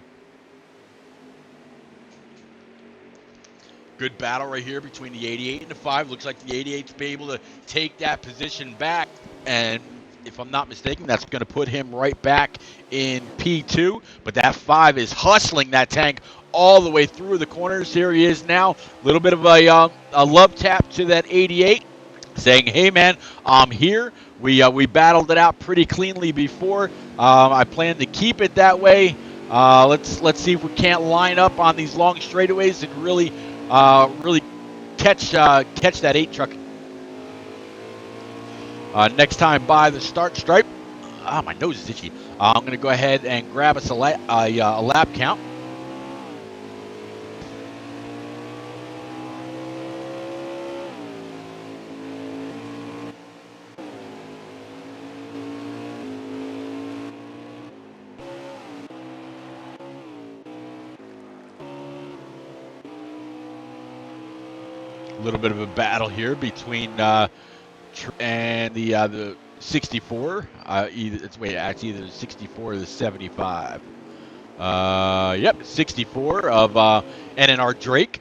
Good battle right here between the 88 and the 5. Looks like the 88's be able to take that position back, and if I'm not mistaken, that's going to put him right back in P2. But that 5 is hustling that tank all the way through the corners. Here he is now. A little bit of a love tap to that 88, saying, "Hey man, I'm here. We battled it out pretty cleanly before. I plan to keep it that way. Let's see if we can't line up on these long straightaways and really catch that 8 truck next time by the start stripe." My nose is itchy. I'm going to go ahead and grab us a lap count. A little bit of a battle here between and the 64. It's either the 64 or the 75. Yep, 64 of NNR Drake.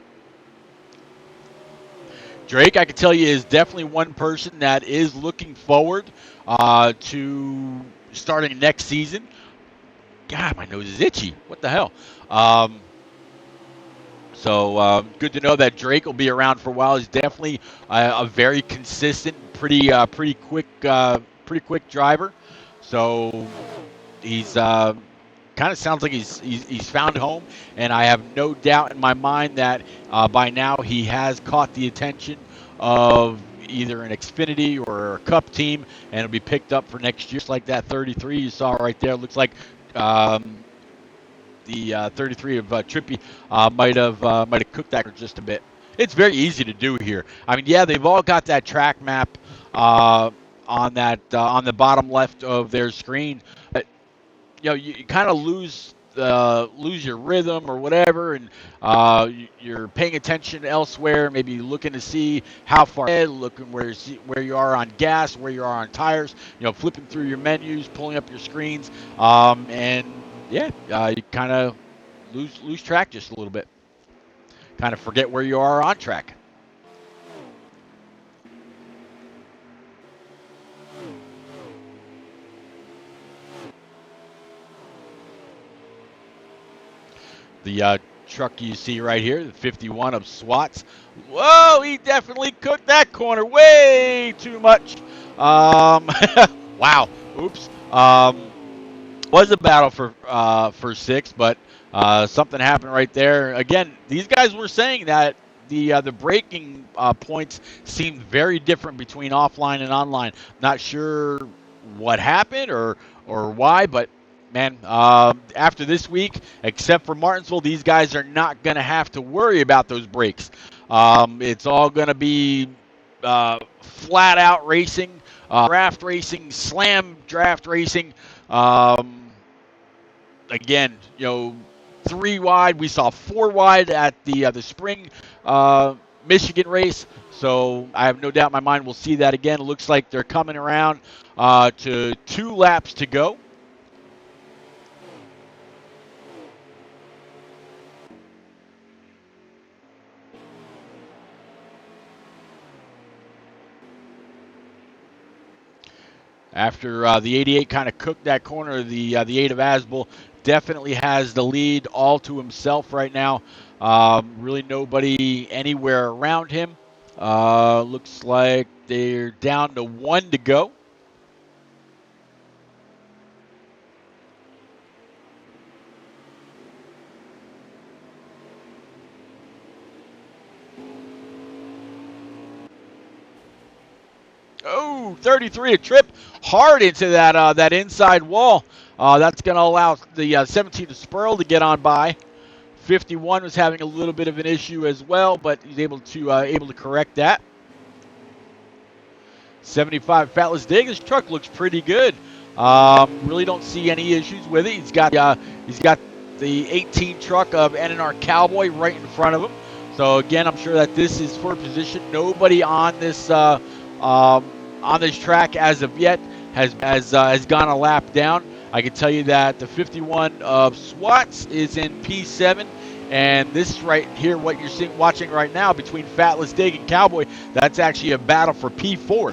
Drake, I can tell you, is definitely one person that is looking forward to starting next season. God, my nose is itchy. What the hell? So good to know that Drake will be around for a while. He's definitely a very consistent, pretty quick driver. So he's kind of sounds like he's found home, and I have no doubt in my mind that by now he has caught the attention of either an Xfinity or a Cup team, and it'll be picked up for next year. Just like that 33 you saw right there. Looks like. The 33 of Trippy might have cooked that for just a bit. It's very easy to do here. I mean, yeah, they've all got that track map on the bottom left of their screen. But, you kind of lose your rhythm or whatever, and you're paying attention elsewhere. Maybe looking to see how far ahead, looking where you are on gas, where you are on tires. Flipping through your menus, pulling up your screens, and yeah, you kind of lose track just a little bit. Kind of forget where you are on track. The truck you see right here, the 51 of SWATs. Whoa, he definitely cooked that corner way too much. Wow. Oops. Was a battle for six, but something happened right there. Again, these guys were saying that the braking points seemed very different between offline and online. Not sure what happened or why, but man, after this week, except for Martinsville, these guys are not going to have to worry about those brakes. It's all going to be flat out racing, draft racing, slam draft racing. Again, 3 wide. We saw 4 wide at the spring Michigan race. So I have no doubt in my mind we'll see that again. It looks like they're coming around to 2 laps to go. After the 88 kind of cooked that corner, the 8 of Asbel definitely has the lead all to himself right now. Really nobody anywhere around him. Looks like they're down to 1 to go. Oh, 33, a trip hard into that inside wall. That's going to allow the 17 to Spurl to get on by. 51 was having a little bit of an issue as well, but he's able to correct that. 75 Fatless Dig. His truck looks pretty good. Really don't see any issues with it. He's got the 18 truck of NNR Cowboy right in front of him. So again, I'm sure that this is for position. Nobody on this track as of yet has gone a lap down. I can tell you that the 51 of SWATs is in P7, and this right here, what you're watching right now between Fatless Dig and Cowboy, that's actually a battle for P4.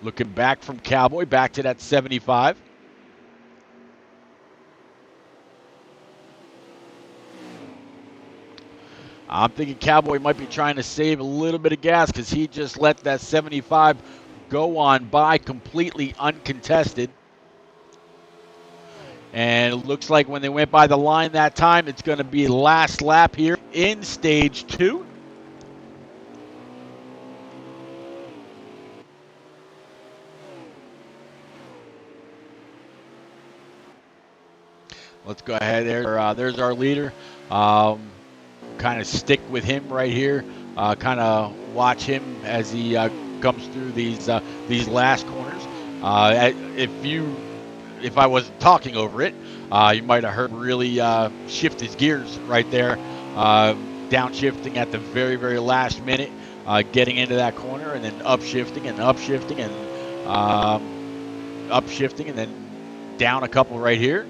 Looking back from Cowboy, back to that 75. I'm thinking Cowboy might be trying to save a little bit of gas because he just let that 75 go on by completely uncontested. And it looks like when they went by the line that time, it's going to be last lap here in stage 2. Let's go ahead there. There's our leader. Kind of stick with him right here. Kind of watch him as he comes through these last corners. If I wasn't talking over it, you might have heard really shift his gears right there, downshifting at the very, very last minute, getting into that corner, and then upshifting and upshifting and upshifting, and then down a couple right here.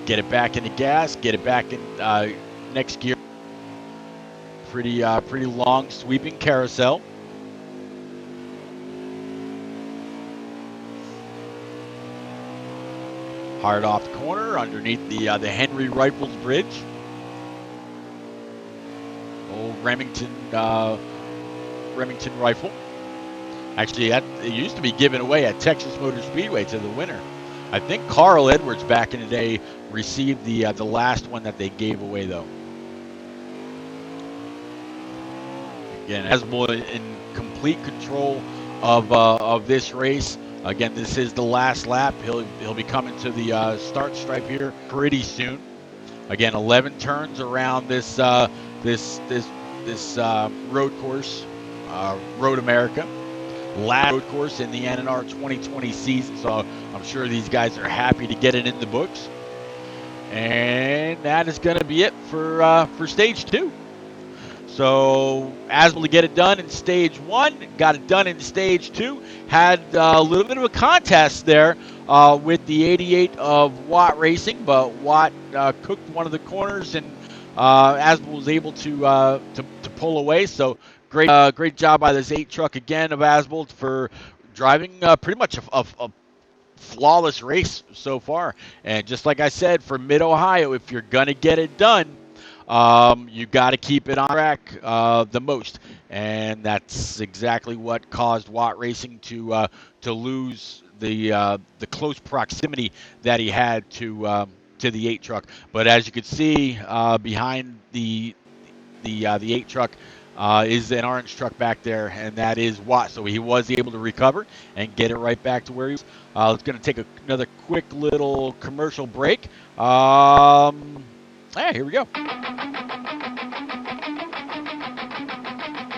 Get it back into gas, get it back in next gear. Pretty long sweeping carousel. Hard off the corner underneath the Henry Rifles Bridge. Old Remington rifle. Actually, it used to be given away at Texas Motor Speedway to the winner. I think Carl Edwards back in the day received the last one that they gave away, though. Again, Asbel in complete control of this race. Again, this is the last lap. He'll be coming to the start stripe here pretty soon. Again, 11 turns around this road course, Road America. Last road course in the NNR 2020 season, so I'm sure these guys are happy to get it in the books. And that is going to be it for stage 2. So Asbel to get it done in stage 1, got it done in stage 2. Had a little bit of a contest there with the 88 of Watt Racing, but Watt cooked one of the corners, and Asbel was able to pull away. So great job by this 8 truck again of Asbold for driving pretty much a flawless race so far. And just like I said, for Mid-Ohio, if you're going to get it done, you got to keep it on track the most. And that's exactly what caused Watt Racing to lose the close proximity that he had to the 8 truck. But as you can see behind the 8 truck is an orange truck back there, and that is Watt. So he was able to recover and get it right back to where he was. It's going to take another quick little commercial break. Here we go.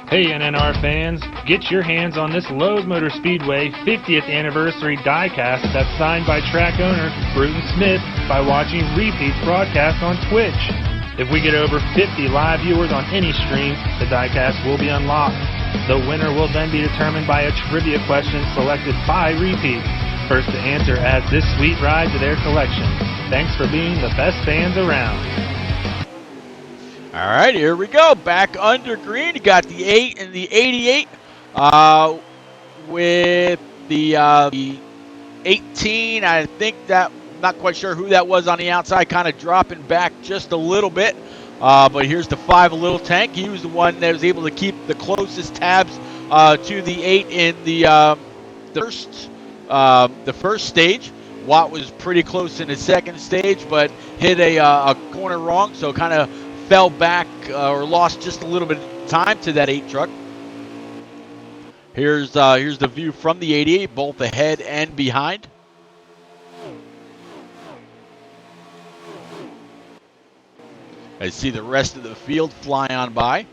Hey NNR fans, get your hands on this Lowe's Motor Speedway 50th anniversary diecast that's signed by track owner Bruton Smith by watching repeats broadcast on Twitch. If we get over 50 live viewers on any stream, the diecast will be unlocked. The winner will then be determined by a trivia question selected by repeats. First to answer adds this sweet ride to their collection. Thanks for being the best fans around. All right, here we go. Back under green. You got the 8 and the 88 with the 18. I think that, not quite sure who that was on the outside, kind of dropping back just a little bit. But here's the 5 Little Tank. He was the one that was able to keep the closest tabs to the 8 in the first stage. Watt was pretty close in the second stage, but hit a corner wrong, so kind of fell back or lost just a little bit of time to that 8 truck. Here's the view from the 88, both ahead and behind. I see the rest of the field fly on by.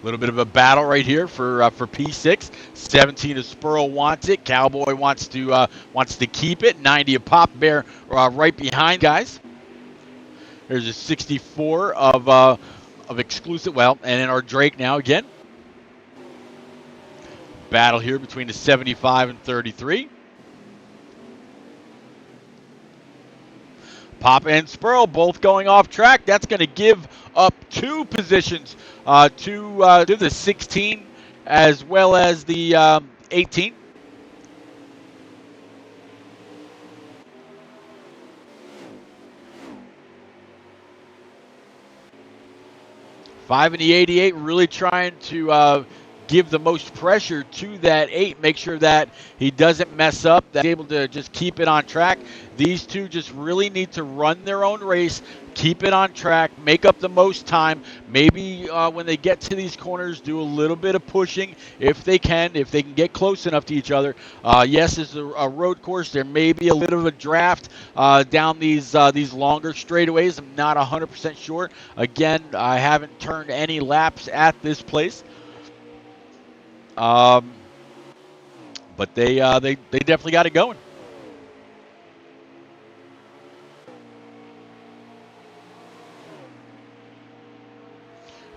A little bit of a battle right here for P6. 17 of Spurl wants it. Cowboy wants to keep it. 90 of Pop Bear right behind guys. There's a 64 of Exclusive. Well, and then our Drake now again. Battle here between the 75 and 33. Pop and Spurl both going off track. That's going to give up 2 positions to the 16 as well as the 18. Five and the 88 really trying to give the most pressure to that 8, make sure that he doesn't mess up, that he's able to just keep it on track. These two just really need to run their own race, keep it on track, make up the most time. Maybe when they get to these corners, do a little bit of pushing if they can get close enough to each other. Yes, it's a road course. There may be a little of a draft down these longer straightaways. I'm not 100% sure. Again, I haven't turned any laps at this place. But they definitely got it going.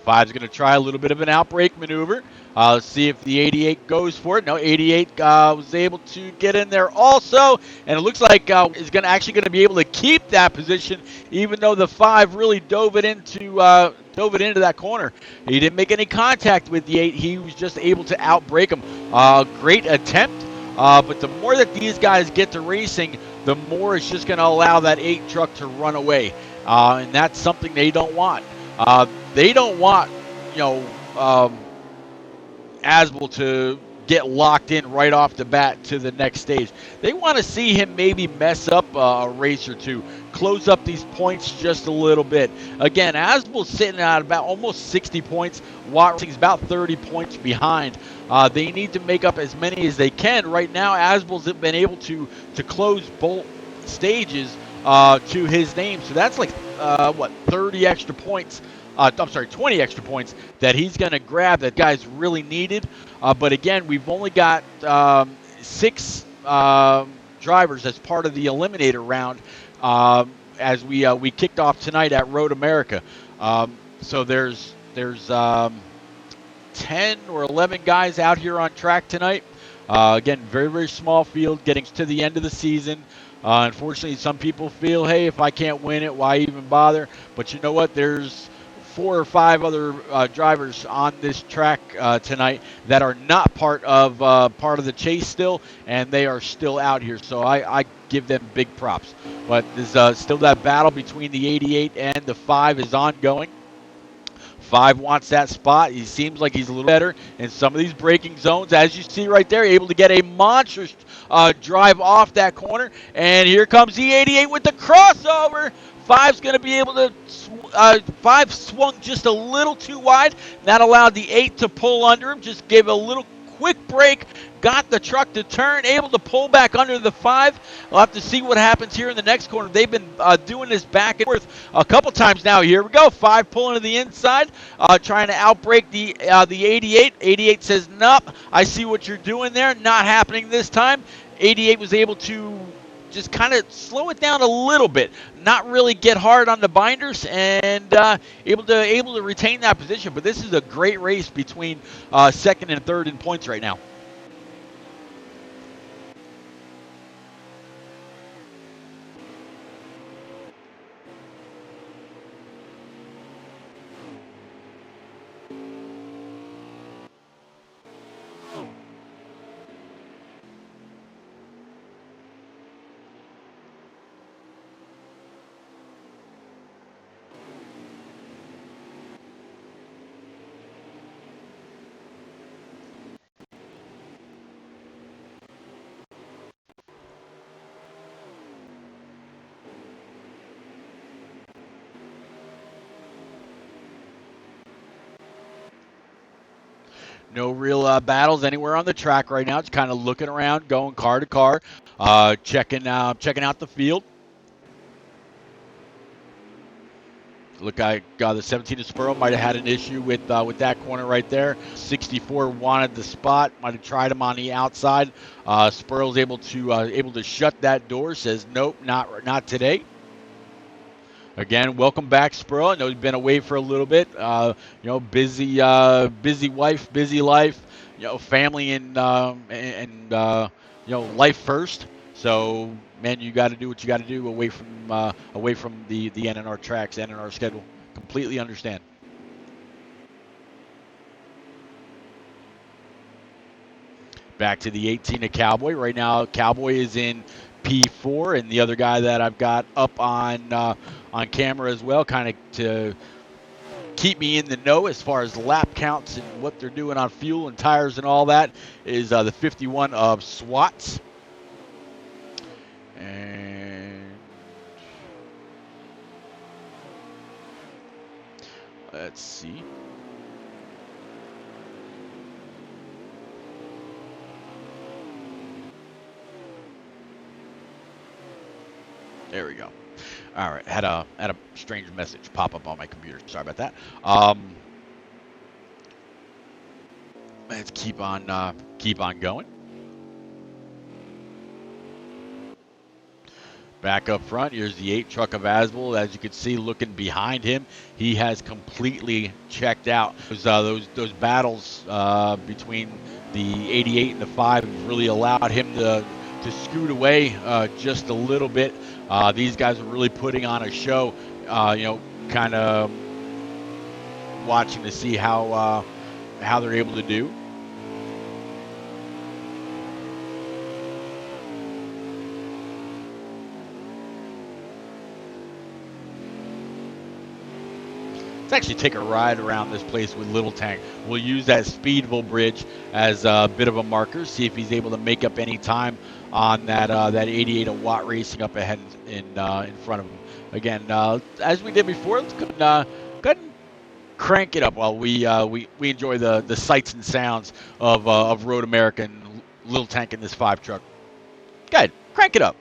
Five's going to try a little bit of an outbreak maneuver. Let's see if the 88 goes for it. No, 88 was able to get in there also, and it looks like is actually going to be able to keep that position, even though the 5 really dove it into that corner. He didn't make any contact with the 8. He was just able to outbreak him. Great attempt, but the more that these guys get to racing, the more it's just going to allow that 8 truck to run away, and that's something they don't want. They don't want, Asbel to get locked in right off the bat to the next stage. They want to see him maybe mess up a race or two, close up these points just a little bit. Again, Asbel's sitting at about almost 60 points. Watt Racing's about 30 points behind. They need to make up as many as they can. Right now, Asbel's been able to close both stages to his name. So that's like, 30 extra points. 20 extra points that he's going to grab that guys really needed. But again, we've only got 6 drivers as part of the Eliminator round as we kicked off tonight at Road America. So there's 10 or 11 guys out here on track tonight. Again, very, very small field getting to the end of the season. Unfortunately, some people feel, hey, if I can't win it, why even bother? But you know what? There's 4 or 5 other drivers on this track tonight that are not part of the chase still, and they are still out here. So I give them big props. But there's still that battle between the 88 and the 5 is ongoing. 5 wants that spot. He seems like he's a little better in some of these braking zones. As you see right there, able to get a monstrous drive off that corner. And here comes the 88 with the crossover. Five's going to be able to, 5 swung just a little too wide. That allowed the 8 to pull under him. Just gave a little quick break, got the truck to turn, able to pull back under the 5. We'll have to see what happens here in the next corner. They've been doing this back and forth a couple times now. Here we go. 5 pulling to the inside, trying to outbrake the 88. 88 says, nope, I see what you're doing there. Not happening this time. 88 was able to just kind of slow it down a little bit, not really get hard on the binders, and able to retain that position. But this is a great race between second and third in points right now. No real battles anywhere on the track right now. Just kind of looking around, going car to car, checking out the field. Look, I got the 17 of Spurl might have had an issue with that corner right there. 64 wanted the spot, might have tried him on the outside. Spurl's able to shut that door. Says nope, not today. Again, welcome back, Spurl. I know you've been away for a little bit. Busy wife, busy life. Family and life first. So, man, you got to do what you got to do away from the NNR tracks, NNR schedule. Completely understand. Back to the 18 of Cowboy. Right now, Cowboy is in P4, and the other guy that I've got up on camera as well, kind of to keep me in the know as far as lap counts and what they're doing on fuel and tires and all that, is the 51 of SWATs. And let's see. There we go. All right, had a strange message pop up on my computer. Sorry about that. Let's keep on going. Back up front, here's the 8 truck of Asbel. As you can see, looking behind him, he has completely checked out. Those battles between the 88 and the 5 really allowed him to scoot away just a little bit. These guys are really putting on a show, kind of watching to see how they're able to do. Let's actually take a ride around this place with Little Tank. We'll use that Speedville bridge as a bit of a marker, see if he's able to make up any time on that 88 of Watt Racing up ahead in front of him. Again, as we did before, let's go ahead and crank it up while we enjoy the sights and sounds of Road America and Little Tank in this 5 truck. Go ahead, crank it up.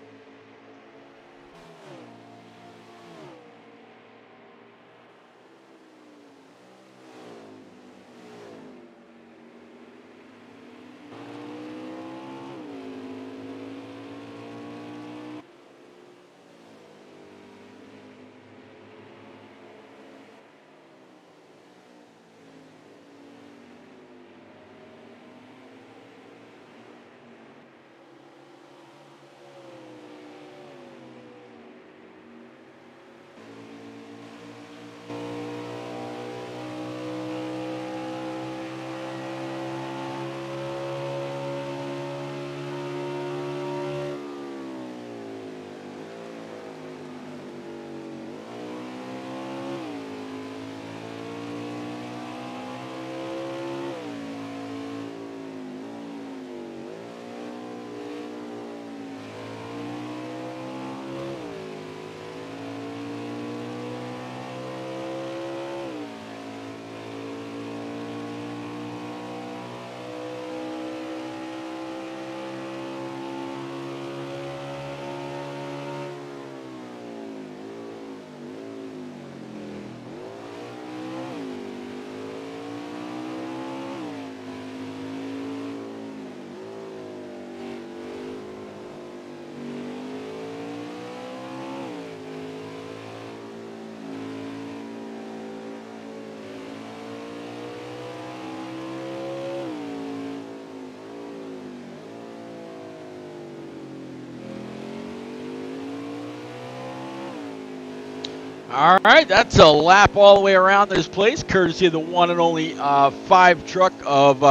All right, that's a lap all the way around this place, courtesy of the one and only 5 truck of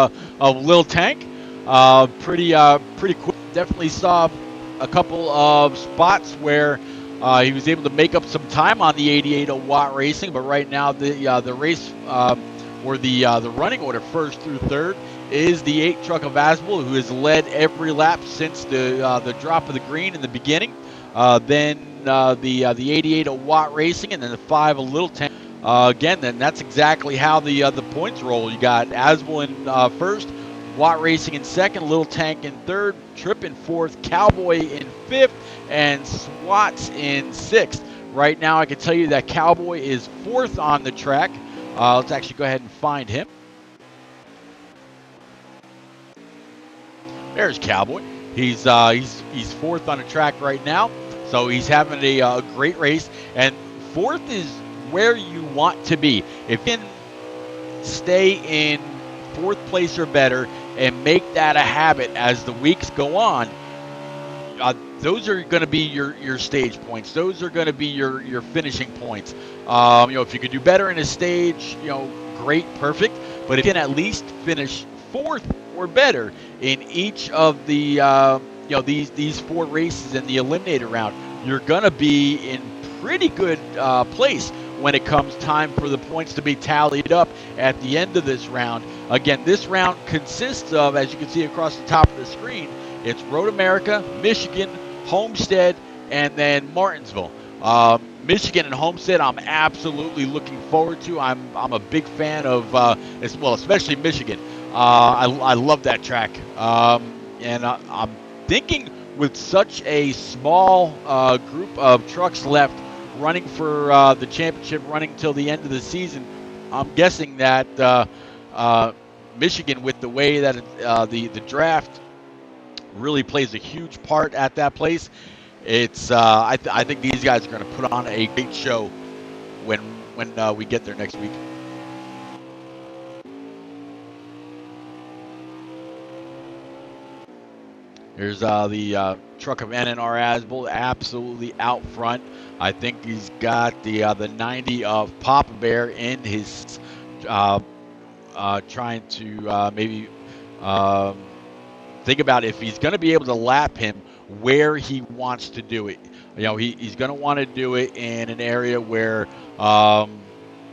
Lil Tank. Pretty quick. Definitely saw a couple of spots where he was able to make up some time on the 88 Watt Racing, but right now the race or the running order first through third is the 8 truck of Asbel, who has led every lap since the drop of the green in the beginning. Then the 88 Watt Racing, and then the 5 Little Tank. Again, then that's exactly how the points roll. You got Asbel in first, Watt Racing in second, Little Tank in third, Trip in fourth, Cowboy in fifth, and Swats in sixth. Right now, I can tell you that Cowboy is fourth on the track. Let's actually go ahead and find him. There's Cowboy. He's fourth on the track right now, so he's having a great race. And fourth is where you want to be. If you can stay in fourth place or better and make that a habit as the weeks go on, those are going to be your stage points. Those are going to be your finishing points. If you could do better in a stage, great, perfect. But if you can at least finish fourth or better in each of the these 4 races in the eliminator round, you're going to be in pretty good place when it comes time for the points to be tallied up at the end of this round. Again, this round consists of, as you can see across the top of the screen, it's Road America, Michigan, Homestead, and then Martinsville. Michigan and Homestead, I'm absolutely looking forward to. I'm a big fan of, especially Michigan. I love that track, and I'm thinking with such a small group of trucks left running for the championship, running till the end of the season, I'm guessing that Michigan, with the way that the draft really plays a huge part at that place, it's I think these guys are going to put on a great show when we get there next week. Here's the truck of NNR Asbel, absolutely out front. I think he's got the 90 of Papa Bear in his trying to maybe think about if he's going to be able to lap him where he wants to do it. He's going to want to do it in an area where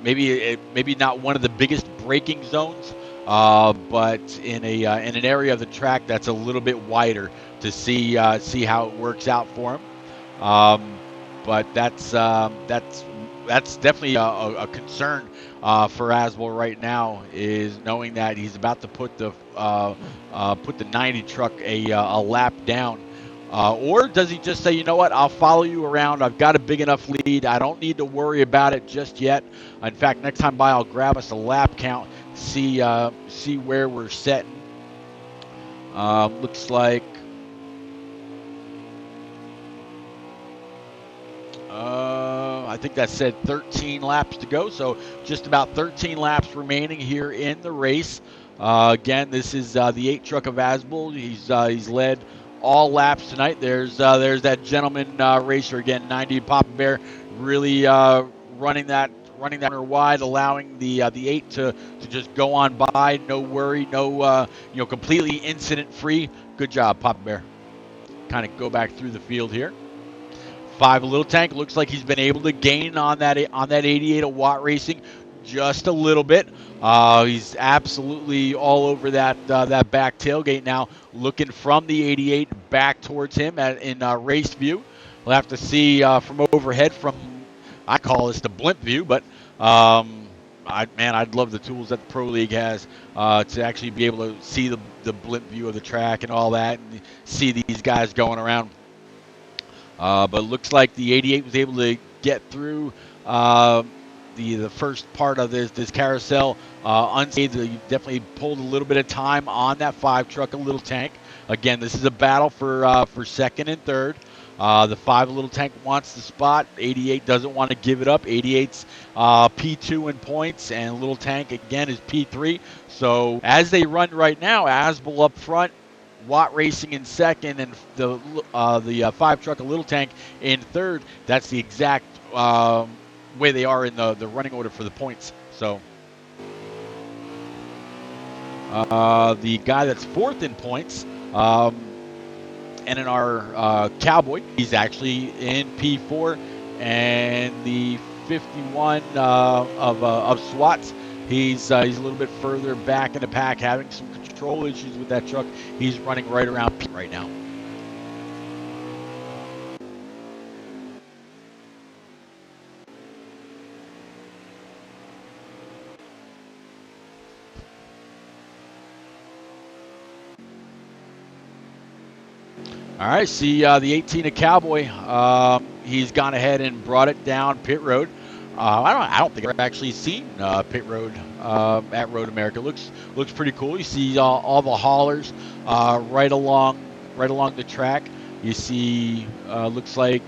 maybe not one of the biggest braking zones, but in an area of the track that's a little bit wider to see how it works out for him. But that's definitely a concern for Asbel right now, is knowing that he's about to put the 90 truck a lap down. Or does he just say, you know what, I'll follow you around. I've got a big enough lead. I don't need to worry about it just yet. In fact, next time by, I'll grab us a lap count, see where we're setting. Looks like I think that said 13 laps to go, so just about 13 laps remaining here in the race. Again, this is the 8 truck of Asbel. He's led all laps tonight. There's that gentleman racer again, 90 Papa Bear, really running that runner wide, allowing the 8 to just go on by, no worry, no completely incident free. Good job, Papa Bear. Kind of go back through the field here. 5 Little Tank, looks like he's been able to gain on that 88 Watt Racing just a little bit. He's absolutely all over that back tailgate now, looking from the 88 back towards him in race view. We'll have to see from overhead, I call this the blimp view, but I'd love the tools that the Pro League has to actually be able to see the blimp view of the track and all that, and see these guys going around. But it looks like the 88 was able to get through the first part of this carousel unscathed. He definitely pulled a little bit of time on that 5 truck, a Little Tank. Again, this is a battle for second and third. The 5 Little Tank wants the spot. 88 doesn't want to give it up. 88's P2 in points, and Little Tank again is P3. So as they run right now, Asbel up front, Watt Racing in second, and the 5 truck, a Little Tank, in third. That's the exact way they are in the running order for the points. So the guy that's fourth in points, NNR Cowboy, he's actually in P4, and the 51 of SWATs, he's a little bit further back in the pack, having some control issues with that truck. He's running right around P right now. All right, see the 18 of Cowboy. He's gone ahead and brought it down pit road. I don't think I've actually seen pit road at Road America. Looks pretty cool. You see all the haulers right along the track. You see looks like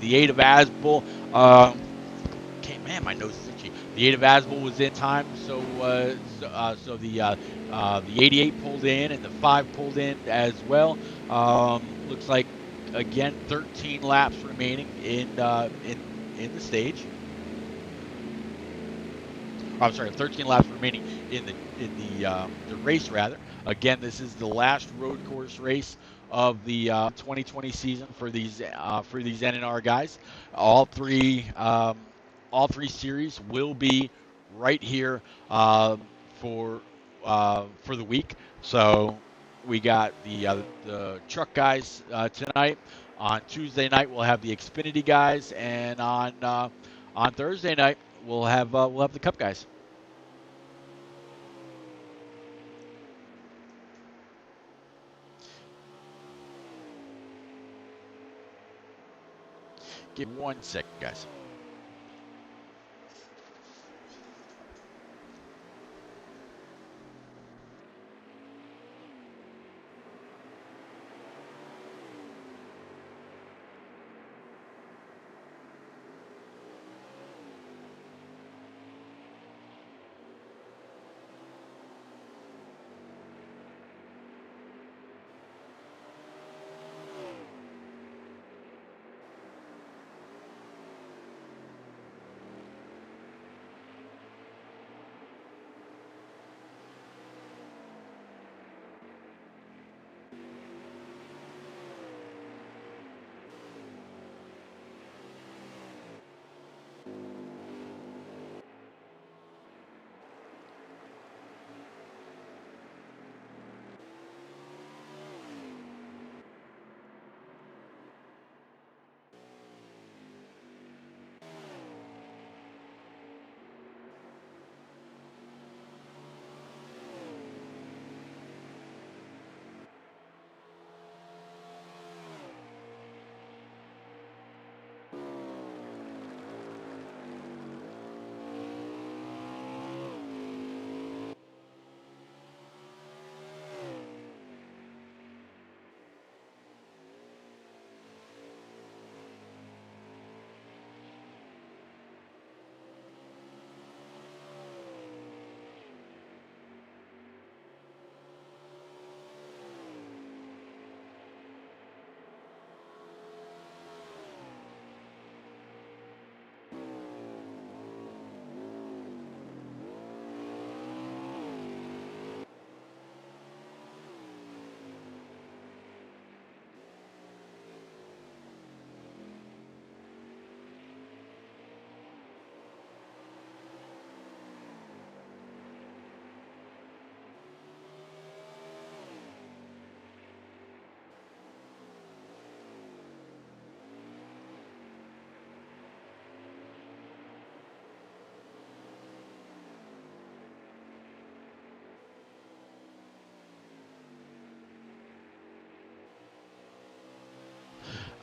the 8 of Asbull. Okay, man, my nose is itchy. The 8 of Asbull was in time, so the 88 pulled in and the 5 pulled in as well. Looks like again 13 laps remaining in the stage. I'm sorry, 13 laps remaining in the race rather. Again, this is the last road course race of the 2020 season for these NNR guys. All three series will be right here for the week. So we got the truck guys tonight. On Tuesday night we'll have the Xfinity guys, and on Thursday night we'll have the Cup guys. Give me 1 sec, guys.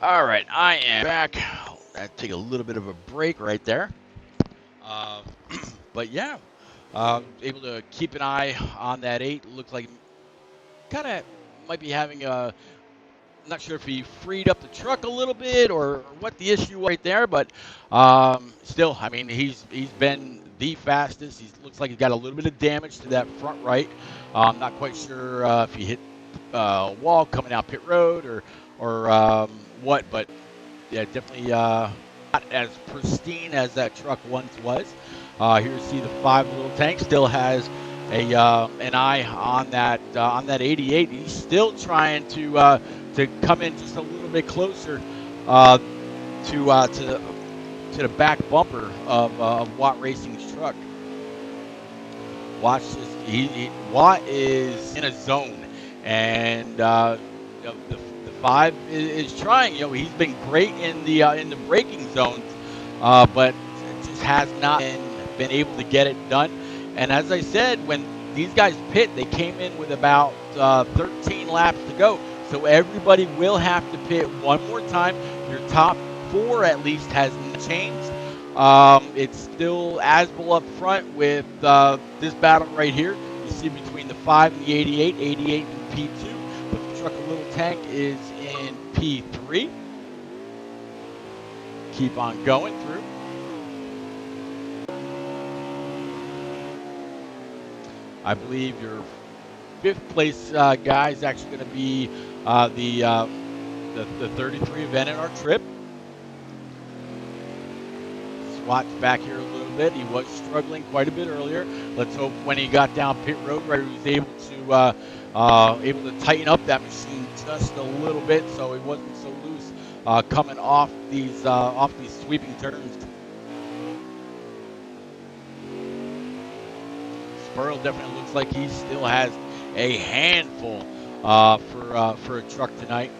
All right, I am back. I take a little bit of a break right there. Uh, but yeah, able to keep an eye on that 8. Looks like kind of might be having a. Not sure if he freed up the truck a little bit or what the issue was right there, but still, I mean, he's been the fastest. He looks like he's got a little bit of damage to that front right. I'm not quite sure if he hit a wall coming out pit road or what, but yeah, definitely as pristine as that truck once was. Here you see the 5 little tank still has an eye on that 88. He's still trying to come in just a little bit closer to the back bumper of Watt Racing's truck. Watch this. Watt is in a zone, and the 5 is trying. He's been great in the braking zones, but just has not been able to get it done. And as I said, when these guys pit, they came in with about 13 laps to go. So everybody will have to pit one more time. Your top 4 at least has changed. It's still Asbel up front with this battle right here. You see between the 5 and the 88, 88 in P2, but the truck a little tank is in P3. Keep on going through. I believe your 5th place guy is actually going to be the 33 of NNR Trip. Watch back here a little bit. He was struggling quite a bit earlier. Let's hope when he got down pit road, right, he was able to tighten up that machine just a little bit, so it wasn't so loose coming off these sweeping turns. Spurl definitely looks like he still has a handful for a truck tonight.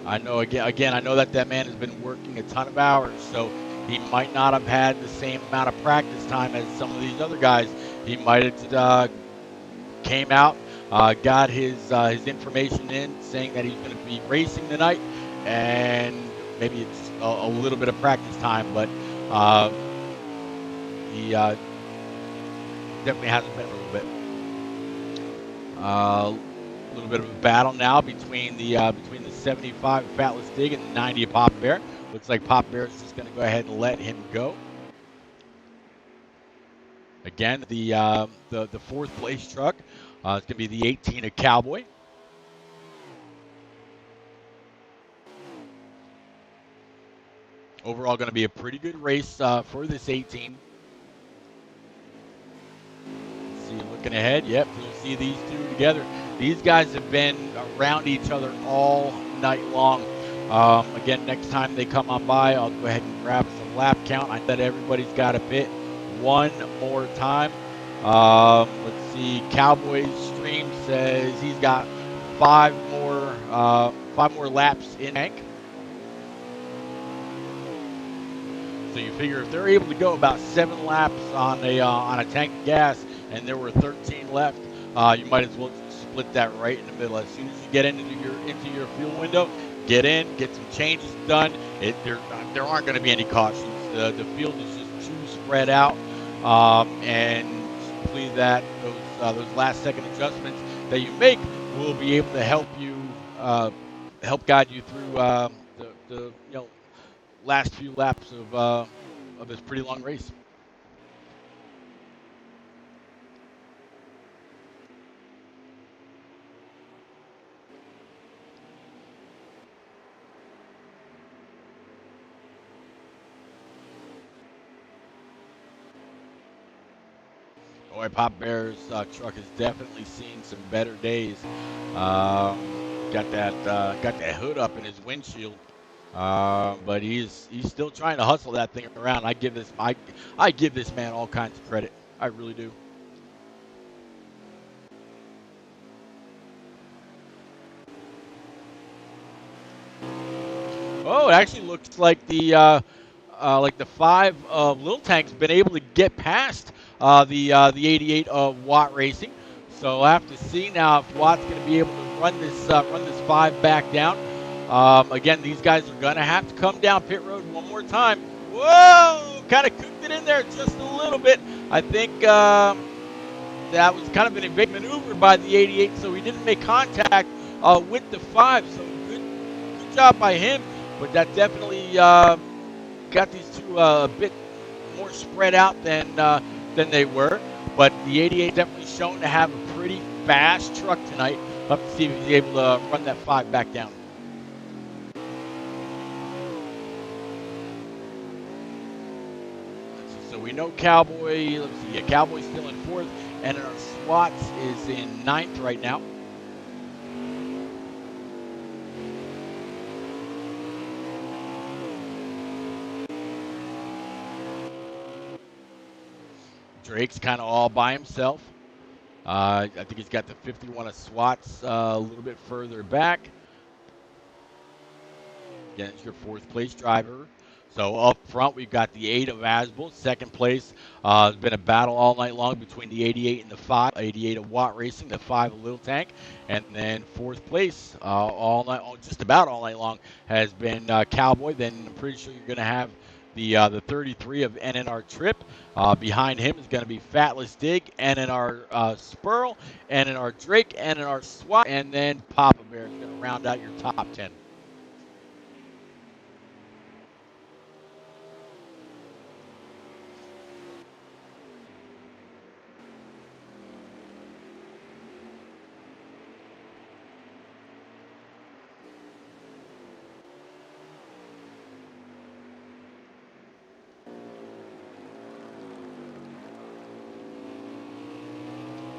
I know again I know that man has been working a ton of hours, so he might not have had the same amount of practice time as some of these other guys. He might have came out, got his information in, saying that he's going to be racing tonight, and maybe it's a little bit of practice time, but he definitely hasn't been a little bit. A little bit of a battle now between the 75 Fatless Dig and the 90 Pop Bear. Looks like Pop Bear is just going to go ahead and let him go. Again, the 4th place truck is going to be the 18 of Cowboy. Overall, going to be a pretty good race for this 18. See, looking ahead, yep, you'll see these two together. These guys have been around each other all night long. Again, next time they come on by, I'll go ahead and grab some lap count. I bet everybody's got to pit one more time. Let's see. Cowboys stream says he's got 5 more laps in tank. So you figure if they're able to go about 7 laps on a tank of gas, and there were 13 left, you might as well split that right in the middle. As soon as you get into your fuel window, get in, get some changes done. There aren't going to be any cautions. The field is just too spread out, and hopefully that those last second adjustments that you make will be able to help you help guide you through the last few laps of this pretty long race. Boy, Pop Bear's truck has definitely seen some better days. Got that hood up in his windshield, but he's still trying to hustle that thing around. I give this man all kinds of credit. I really do. Oh, it actually looks like the 5 of Little Tank's been able to get past the 88 of Watt Racing. So I'll have to see now if Watt's going to be able to run this 5 back down. Again, these guys are going to have to come down pit road one more time. Whoa! Kind of cooked it in there just a little bit. I think that was kind of an big maneuver by the 88, so he didn't make contact with the 5. So good job by him. But that definitely got these two a bit more spread out than they were. But the 88 definitely shown to have a pretty fast truck tonight. We'll have to see if he's able to run that 5 back down. know Cowboy, let's see, yeah, Cowboy's still in 4th, and our Swats is in 9th right now. Drake's kind of all by himself. I think he's got the 51 of Swats a little bit further back. Again, it's your 4th place driver. So up front, we've got the 8 of Asbel. 2nd place has been a battle all night long between the 88 and the 5. 88 of Watt Racing, the 5 of Little Tank. And then 4th place all night, just about all night long, has been Cowboy. Then I'm pretty sure you're going to have the 33 of NNR Trip. Behind him is going to be Fatless Dig, NNR Spurl, NNR Drake, NNR Swat, and then Papa Bear is going to round out your top 10.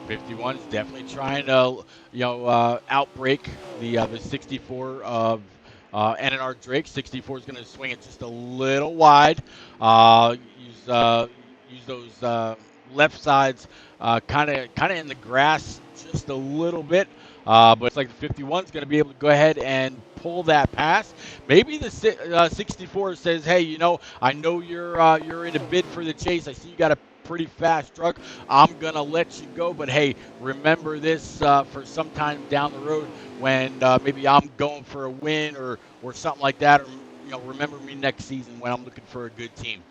'51's definitely trying to, outbreak the 64 of NNR Drake. 64 is going to swing it just a little wide. Use those left sides, kind of in the grass just a little bit. But it's like the 51's going to be able to go ahead and pull that pass. Maybe the 64 says, hey, I know you're in a bid for the chase. I see you got a pretty fast truck. I'm gonna let you go, but hey, remember this for some time down the road when maybe I'm going for a win or something like that, or remember me next season when I'm looking for a good team.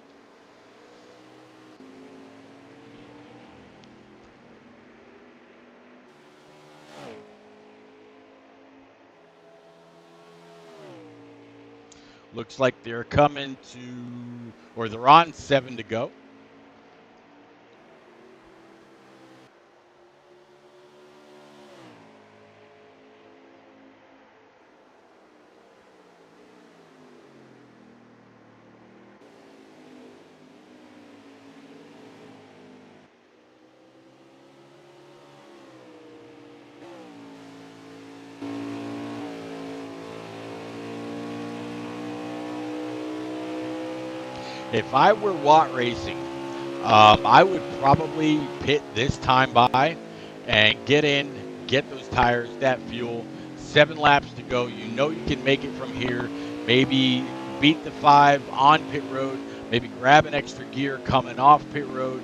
Looks like they're coming to, or they're on 7 to go. If I were Watt Racing, I would probably pit this time by and get in, get those tires, that fuel. 7 laps to go. You know you can make it from here. Maybe beat the 5 on pit road. Maybe grab an extra gear coming off pit road.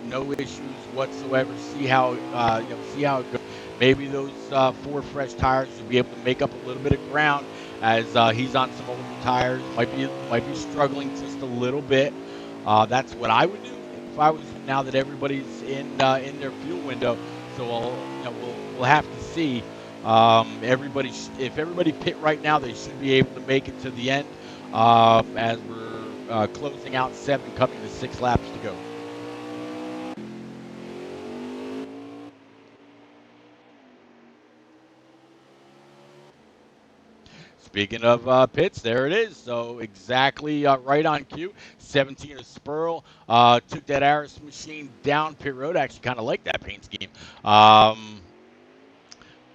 No issues whatsoever. See how it goes. Maybe those 4 fresh tires will be able to make up a little bit of ground as he's on some older tires. Might be struggling just a little bit. That's what I would do if I was, now that everybody's in their fuel window. So we'll have to see. If everybody pit right now, they should be able to make it to the end as we're closing out 7, coming to 6 laps to go. Speaking of pits, there it is. So exactly right on cue. 17 of Spurl took that Aris machine down pit road. I actually kind of like that paint scheme.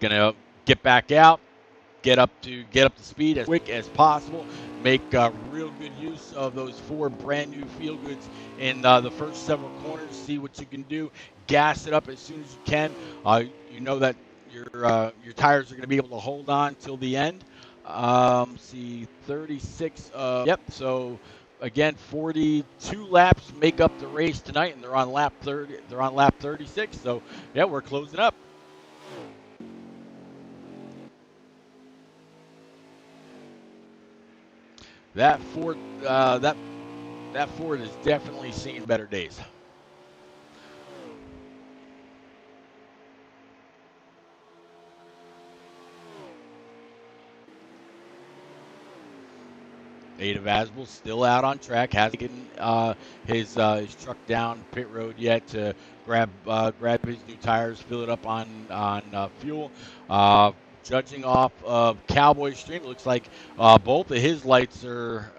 Gonna get back out, get up to speed as quick as possible. Make real good use of those 4 brand new feel goods in the first several corners. See what you can do. Gas it up as soon as you can. You know that your tires are going to be able to hold on till the end. See 36. Yep. So again, 42 laps make up the race tonight, and they're on lap 30. They're on lap 36. So yeah, we're closing up. That Ford has definitely seen better days. Eight of Asbel still out on track. Hasn't gotten his truck down pit road yet to grab his new tires, fill it up on fuel. Judging off of Cowboy Stream, it looks like both of his lights are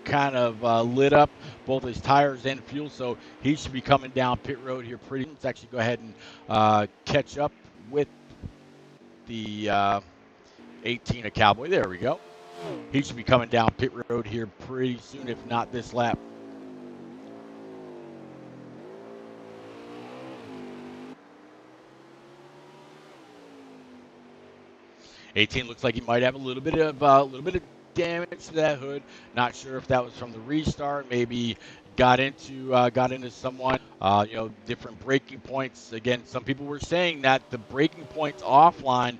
kind of lit up both his tires and fuel, so he should be coming down pit road here pretty soon. Let's actually go ahead and catch up with the 18 of Cowboy. There we go. He should be coming down pit road here pretty soon, if not this lap. '18 looks like he might have a little bit of damage to that hood. Not sure if that was from the restart. Maybe got into someone. Different braking points. Again, some people were saying that the braking points offline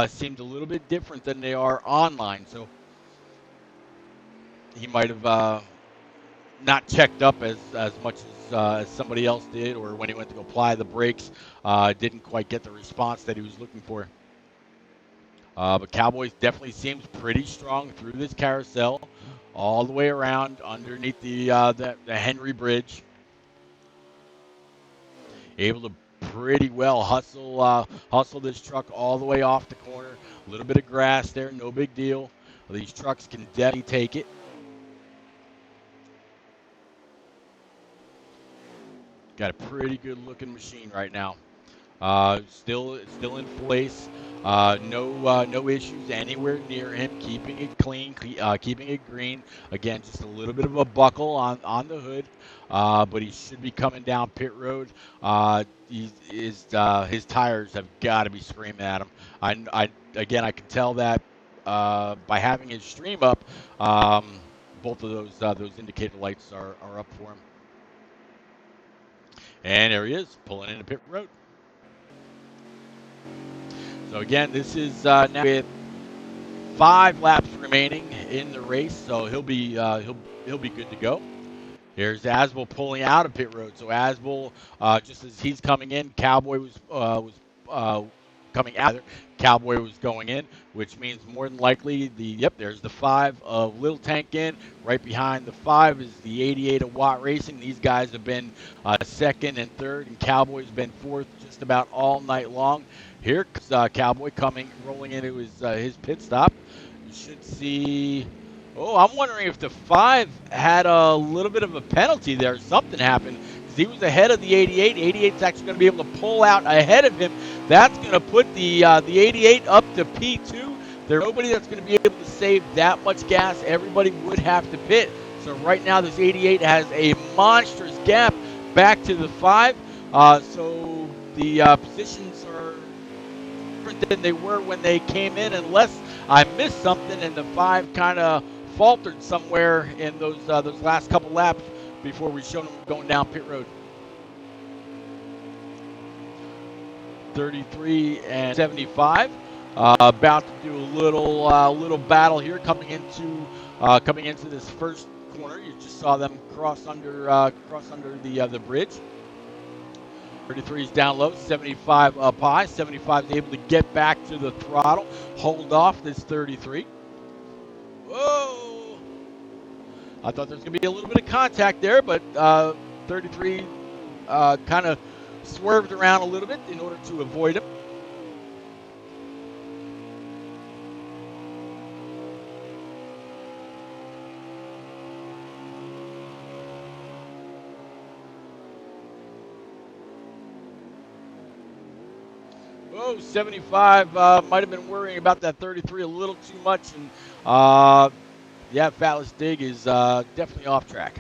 seemed a little bit different than they are online. So he might have not checked up as much as somebody else did, or when he went to go apply the brakes, didn't quite get the response that he was looking for. But Cowboys definitely seems pretty strong through this carousel, all the way around underneath the Henry Bridge. Able to pretty well hustle this truck all the way off the corner. A little bit of grass there, no big deal. These trucks can definitely take it. Got a pretty good looking machine right now. Still in place. No issues anywhere near him. Keeping it clean, keeping it green. Again, just a little bit of a buckle on the hood, but he should be coming down pit road. His tires have got to be screaming at him. I can tell that by having his stream up. Both of those indicator lights are up for him. And there he is, pulling into pit road. So again, this is now with 5 laps remaining in the race, so he'll be good to go. Here's Asbel pulling out of pit road. So Asbel, just as he's coming in, Cowboy was coming out. Cowboy was going in, which means more than likely there's the 5 of Little Tank in. Right behind the 5 is the 88 of Watt Racing. These guys have been second and third, and Cowboy's been fourth just about all night long. Here comes Cowboy rolling into his pit stop. You should see. Oh, I'm wondering if the 5 had a little bit of a penalty there. Something happened because he was ahead of the 88. 88's actually going to be able to pull out ahead of him. That's going to put the 88 up to P2. There's nobody that's going to be able to save that much gas. Everybody would have to pit. So right now this 88 has a monstrous gap back to the 5. So the positions are different than they were when they came in, unless I missed something and the 5 kind of faltered somewhere in those last couple laps before we showed them going down pit road. 33 and 75, about to do a little battle here coming into this first corner. You just saw them cross under the bridge. 33 is down low, 75 up high. 75 is able to get back to the throttle, hold off this 33. Whoa! I thought there was going to be a little bit of contact there, but 33 kind of swerved around a little bit in order to avoid him. Oh, 75 might have been worrying about that 33 a little too much, and Fatless Dig is definitely off track.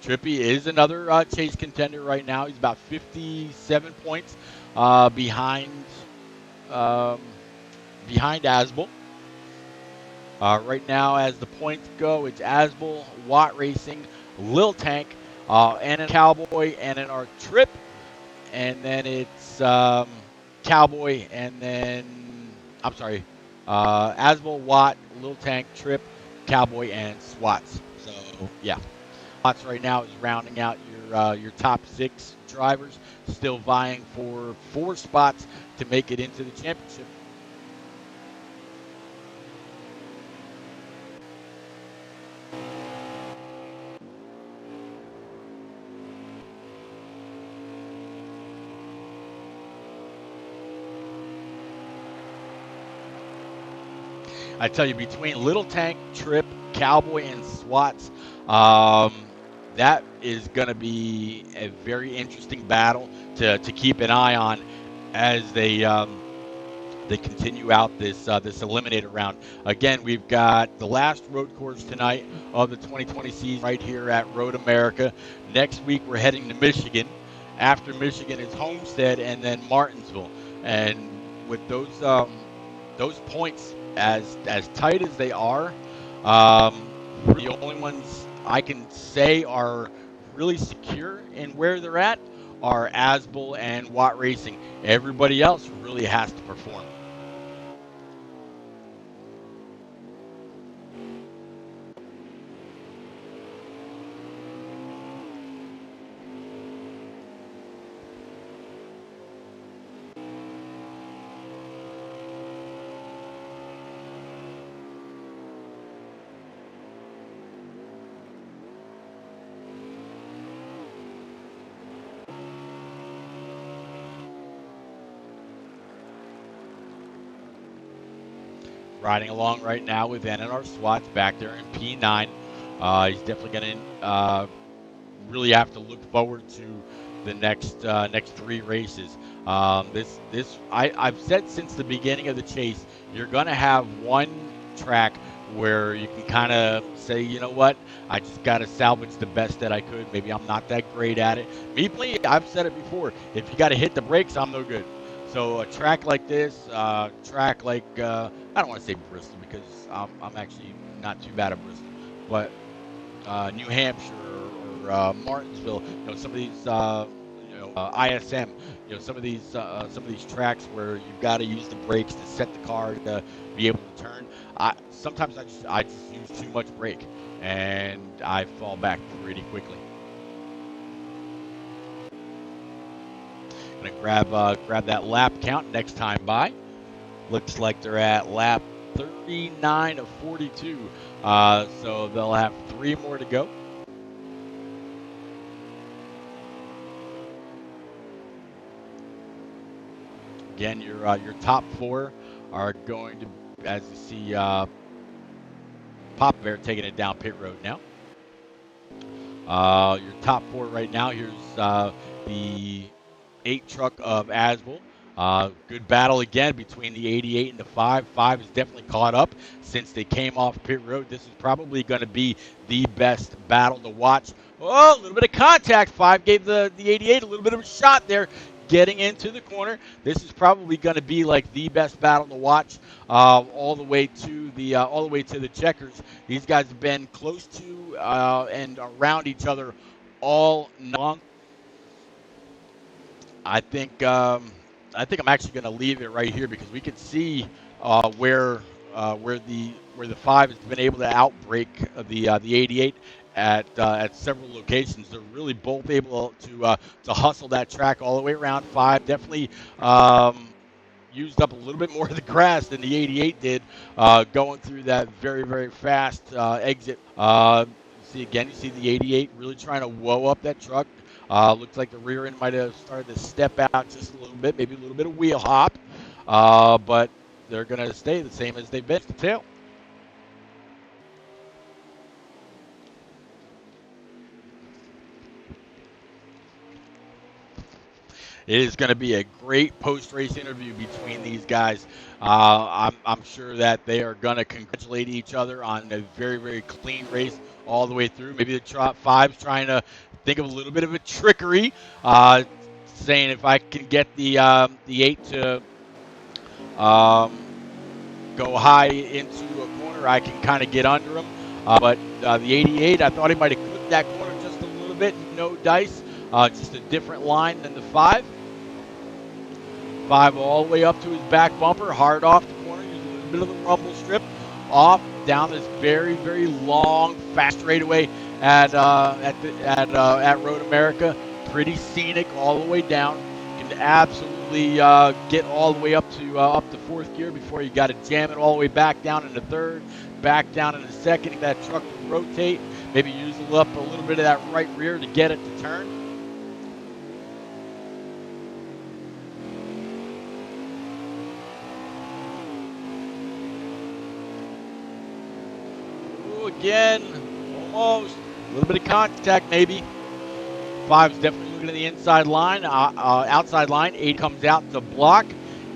Trippy is another chase contender right now. He's about 57 points behind Asbel. Right now, as the points go, it's Asbel, Watt Racing, Lil Tank, NNR Cowboy, NNR Trip, and then it's Cowboy, and then Asbel, Watt, Lil Tank, Trip, Cowboy, and Swats. So yeah, Swats right now is rounding out your top 6 drivers, still vying for 4 spots to make it into the championship. I tell you, between Little Tank, Trip, Cowboy, and SWATs, um, that is going to be a very interesting battle to keep an eye on as they continue out this eliminator round. Again, we've got the last road course tonight of the 2020 season right here at Road America. Next week we're heading to Michigan. After Michigan is Homestead and then Martinsville. And with those points as tight as they are, the only ones I can say are really secure in where they're at are Asbel and Watt Racing. Everybody else really has to perform. Riding along right now with NNR Swats back there in P9. He's definitely going to really have to look forward to the next three races. I've said since the beginning of the chase, you're going to have one track where you can kind of say, you know what, I just got to salvage the best that I could. Maybe I'm not that great at it. Me, I've said it before. If you got to hit the brakes, I'm no good. So a track like this, track like I don't want to say Bristol because I'm actually not too bad at Bristol, but New Hampshire or Martinsville, some of these ISM, some of these tracks where you've got to use the brakes to set the car to be able to turn. Sometimes I just use too much brake and I fall back pretty quickly. Gonna grab that lap count next time by. Looks like they're at lap 39 of 42, so they'll have 3 more to go. Again, your top 4 are going to, as you see, Papa Bear taking it down pit road now. Your top 4 right now. Here's the 8 truck of Asbel. Good battle again between the 88 and the 5. 5 is definitely caught up since they came off pit road. This is probably going to be the best battle to watch. Oh, a little bit of contact. 5 gave the 88 a little bit of a shot there, getting into the corner. This is probably going to be like the best battle to watch all the way to the checkers. These guys have been close to and around each other all long. I think I'm actually going to leave it right here because we could see where the 5 has been able to outbreak the 88 at several locations. They're really both able to hustle that track all the way around. 5 definitely used up a little bit more of the grass than the 88 did, going through that very, very fast exit. You see the 88 really trying to whoa up that truck. Looks like the rear end might have started to step out just a little bit, maybe a little bit of wheel hop, but they're going to stay the same as they've been to tail. It is going to be a great post-race interview between these guys. I'm sure that they are going to congratulate each other on a very, very clean race all the way through. Maybe the 5's trying to think of a little bit of a trickery, saying if I can get the 8 to go high into a corner, I can kind of get under him. But the 88, I thought he might have clipped that corner just a little bit. No dice, just a different line than the 5. 5 all the way up to his back bumper, hard off the corner, using a little bit of the rumble strip, off down this very, very long, fast straightaway at Road America. Pretty scenic all the way down. You can absolutely get all the way up to 4th gear before you got to jam it all the way back down into 3rd, back down into 2nd. That truck will rotate. Maybe use up a little bit of that right rear to get it to turn. again. Almost. A little bit of contact, maybe. 5's definitely looking at the inside line, outside line. 8 comes out to block.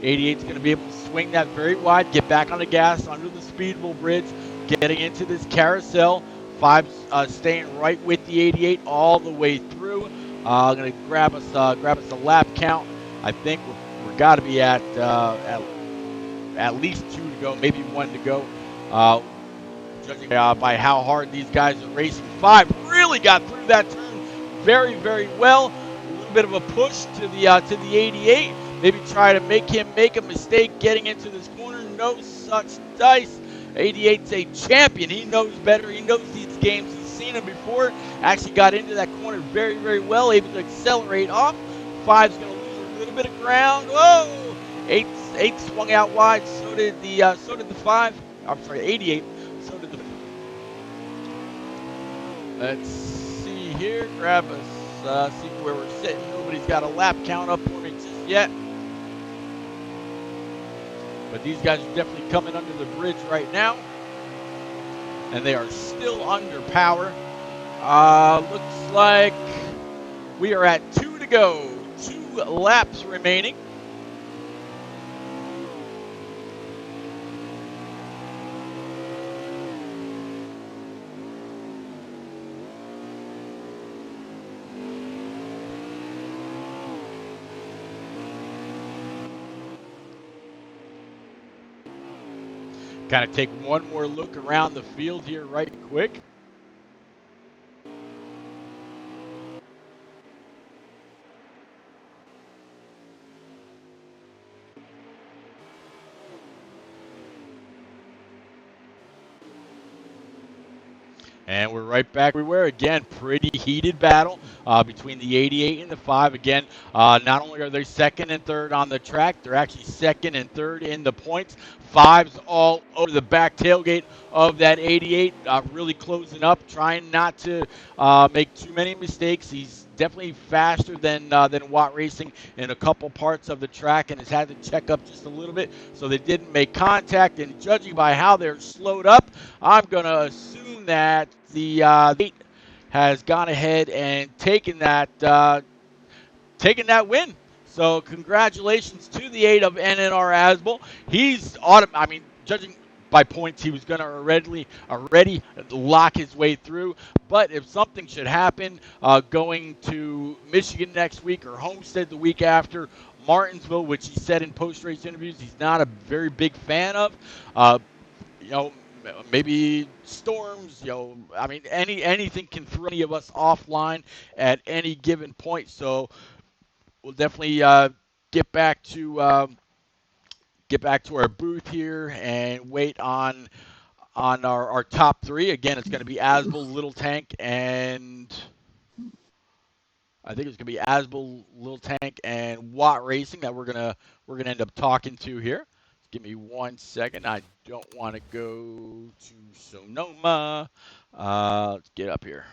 88's going to be able to swing that very wide, get back on the gas under the Speedwell Bridge, getting into this carousel. 5's staying right with the 88 all the way through. Going to grab us a lap count. I think we're got to be at least 2 to go, maybe 1 to go. Judging by how hard these guys are racing. 5 really got through that turn very, very well. A little bit of a push to the 88. Maybe try to make him make a mistake getting into this corner. No such dice. 88's a champion. He knows better. He knows these games. He's seen them before. Actually got into that corner very, very well. Able to accelerate off. 5's going to lose a little bit of ground. Whoa! 8 swung out wide. So did the 5. I'm sorry, 88. So did the. Let's see here. Grab us. See where we're sitting. Nobody's got a lap count up for me just yet. But these guys are definitely coming under the bridge right now. And they are still under power. Looks like we are at 2 to go. 2 laps remaining. Kind of take one more look around the field here right quick. And we're right back where we were. Again, pretty heated battle between the 88 and the 5. Again, not only are they second and third on the track, they're actually second and third in the points. 5's all over the back tailgate of that 88, really closing up, trying not to make too many mistakes. He's definitely faster than Watt Racing in a couple parts of the track and has had to check up just a little bit, so they didn't make contact. And judging by how they're slowed up, I'm going to assume that the 8 has gone ahead and taken that win. So congratulations to the 8 of NNR Asbel. He's judging by points, he was going to already lock his way through. But if something should happen going to Michigan next week or Homestead the week after, Martinsville, which he said in post-race interviews he's not a very big fan of, maybe storms, anything can throw any of us offline at any given point. So we'll definitely get back to our booth here and wait on our top 3. Again, it's going to be Asbel, Little Tank, and I think it's going to be Asbel, Little Tank, and Watt Racing that we're gonna end up talking to here. Give me 1 second. I don't want to go to Sonoma. Let's get up here.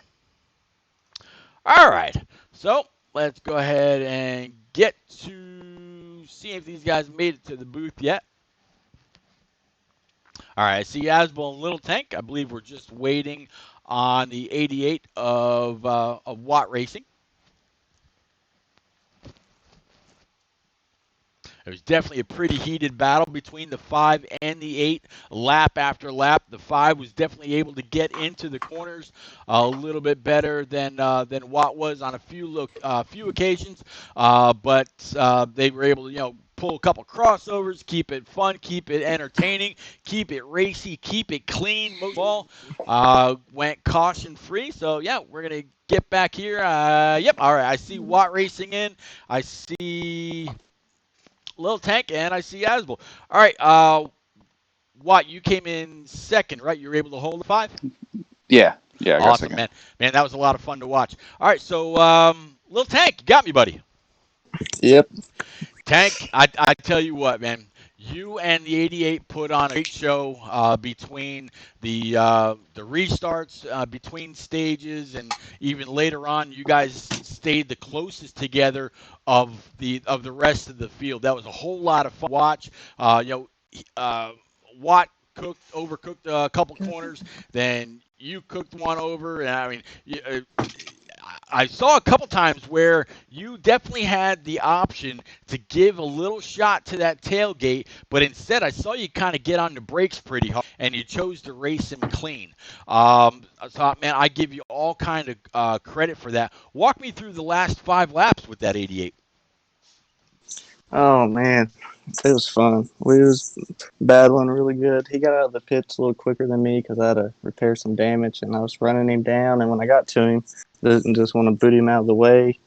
All right. So let's go ahead and get to see if these guys made it to the booth yet. All right. I see Asbel and Little Tank. I believe we're just waiting on the 88 of Watt Racing. It was definitely a pretty heated battle between the 5 and the 8, lap after lap. The 5 was definitely able to get into the corners a little bit better than Watt was on a few occasions, but they were able to pull a couple crossovers, keep it fun, keep it entertaining, keep it racy, keep it clean. Most of all, went caution free. So yeah, we're gonna get back here. Yep. All right. I see Watt Racing in. I see Little Tank, and I see Asbel. All right, Watt, you came in second, right? You were able to hold the 5? Yeah, I got awesome, second. Man, that was a lot of fun to watch. All right, so Little Tank, you got me, buddy. Yep. Tank, I tell you what, man. You and the 88 put on a great show between the restarts, between stages, and even later on, you guys stayed the closest together of the rest of the field. That was a whole lot of fun to watch. Watt overcooked a couple corners, then you cooked one over, and I mean, I saw a couple times where you definitely had the option to give a little shot to that tailgate, but instead I saw you kind of get on the brakes pretty hard, and you chose to race him clean. So, man, I give you all kind of credit for that. Walk me through the last 5 laps with that 88. Oh man, it was fun. We was battling really good. He got out of the pits a little quicker than me because I had to repair some damage, and I was running him down. And when I got to him, didn't just want to boot him out of the way.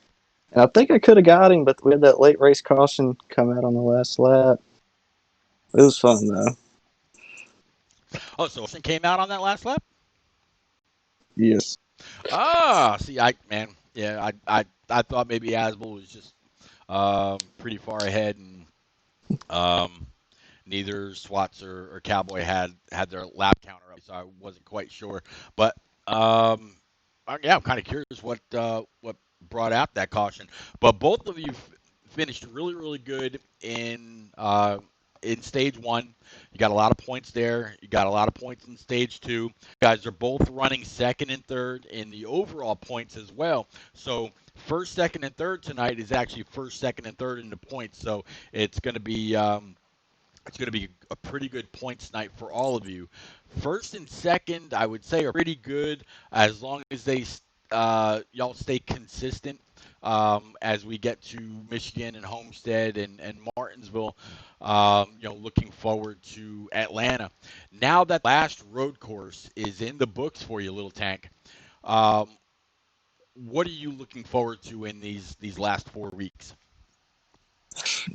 And I think I could have got him, but we had that late race caution come out on the last lap. It was fun though. Oh, so Wilson came out on that last lap? Yes. Ah, see, I thought maybe Asbel was just pretty far ahead, and neither Swats or Cowboy had their lap counter up, so I wasn't quite sure. But yeah, I'm kind of curious what brought out that caution. But both of you finished really, really good in stage one. You got a lot of points there. You got a lot of points in stage two. You guys are both running second and third in the overall points as well. So first, second, and third tonight is actually first, second, and third in the points. So it's going to be a pretty good points night for all of you. First and second, I would say, are pretty good as long as y'all stay consistent as we get to Michigan and Homestead and Martinsville. Looking forward to Atlanta. Now that last road course is in the books for you, Little Tank. What are you looking forward to in these last 4 weeks?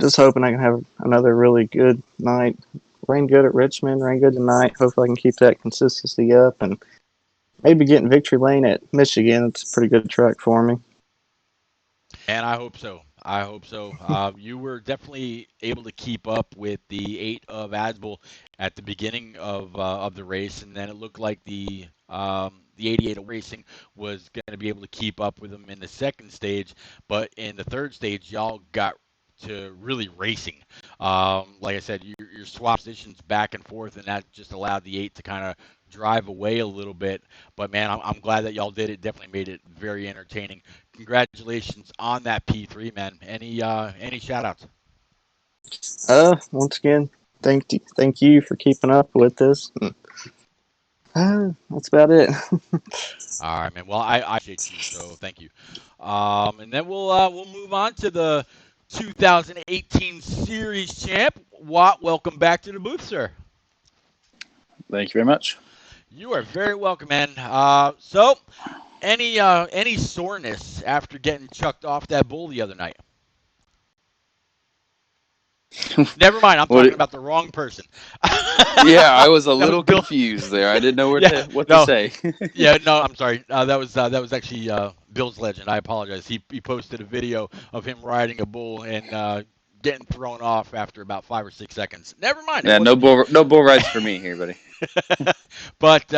Just hoping I can have another really good night. Rain good at Richmond, rain good tonight. Hopefully I can keep that consistency up and maybe get in victory lane at Michigan. It's a pretty good track for me. And I hope so. You were definitely able to keep up with the 8 of Asbel at the beginning of the race, and then it looked like the 88 of Racing was going to be able to keep up with them in the second stage. But in the third stage, y'all got to really racing. Like I said, your swap positions back and forth, and that just allowed the 8 to kind of drive away a little bit. But man, I'm glad that y'all did it. Definitely made it very entertaining. Congratulations on that P3, man. Any shout outs? Once again, thank you for keeping up with this. That's about it. All right, man. Well, I appreciate you, so thank you. And then we'll move on to the 2018 Series champ. Watt, welcome back to the booth, sir. Thank you very much. You are very welcome, man. So, any soreness after getting chucked off that bull the other night? Never mind. I'm talking about the wrong person. Yeah, I was a little confused there. I didn't know what to say. Yeah, no, I'm sorry. That was actually Bill's legend. I apologize. He posted a video of him riding a bull and getting thrown off after about 5 or 6 seconds. Never mind. Yeah, no bull rides for me here, buddy. But